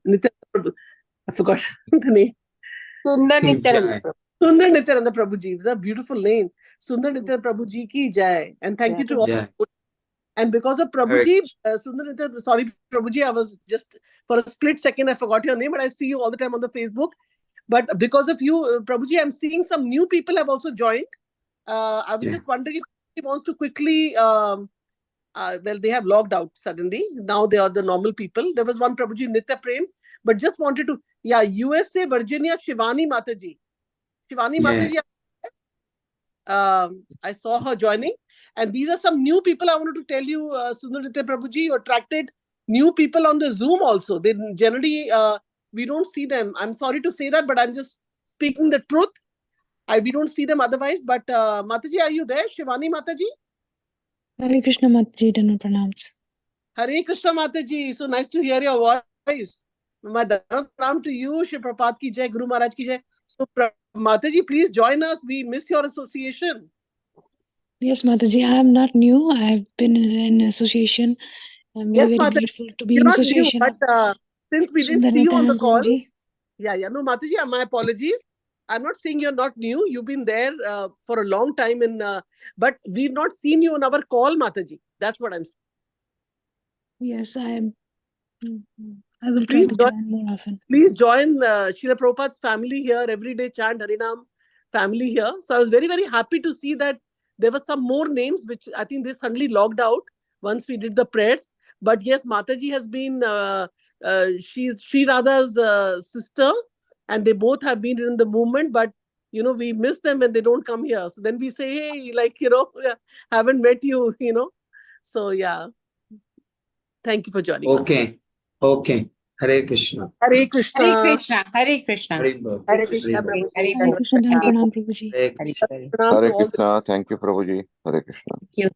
Nityanand Prabhu. I forgot the name. Sundar Nityanand. Sundar Nityananda Prabhuji. It's a beautiful name. Sundar Nityananda Prabhuji ki jai. And thank you to all. Jai. And because of Prabhuji, Sundar Nityananda, sorry Prabhuji, I was just, for a split second, I forgot your name, but I see you all the time on the Facebook. But because of you, Prabhuji, I'm seeing some new people have also joined. I was just wondering if he wants to quickly, well, they have logged out suddenly. Now they are the normal people. There was one Prabhuji, Nitya Prem, but just wanted to, USA, Virginia, Shivani Mataji. Shivani Mataji, I saw her joining. And these are some new people I wanted to tell you, Sundar Nitya Prabhuji, you attracted new people on the Zoom also. They generally, we don't see them. I'm sorry to say that, but I'm just speaking the truth. We don't see them otherwise. But Mataji, are you there? Shivani Mataji? Hare Krishna Mataji, pranams. Hare Krishna Mataji. So nice to hear your voice. My pranam to you, Shri Prabhupada ki jai, Guru Maharaj ki jai. So Mataji, please join us. We miss your association. Yes, Mataji, I am not new. I have been in association. I'm very, very grateful to be in association. New, but since we didn't see you on the call, no, Mataji, my apologies. I'm not saying you're not new. You've been there for a long time, but we've not seen you on our call, Mataji. That's what I'm saying. Yes, I will try to join more often. Please join Srila Prabhupada's family here, Everyday Chant Harinam family here. So I was very, very happy to see that there were some more names, which I think they suddenly logged out once we did the prayers. But yes, Mataji has been, she's Sri Radha's sister, and they both have been in the movement, but we miss them when they don't come here. So then we say, hey, haven't met you, So yeah, thank you for joining us. Okay. Hare Krishna. Hare Krishna. Hare Krishna. Hare Krishna. Hare Krishna. Hare Krishna, pranam Prabhuji. Hare Krishna. Hare Krishna. Thank you, Prabhuji. Hare Krishna. Thank you.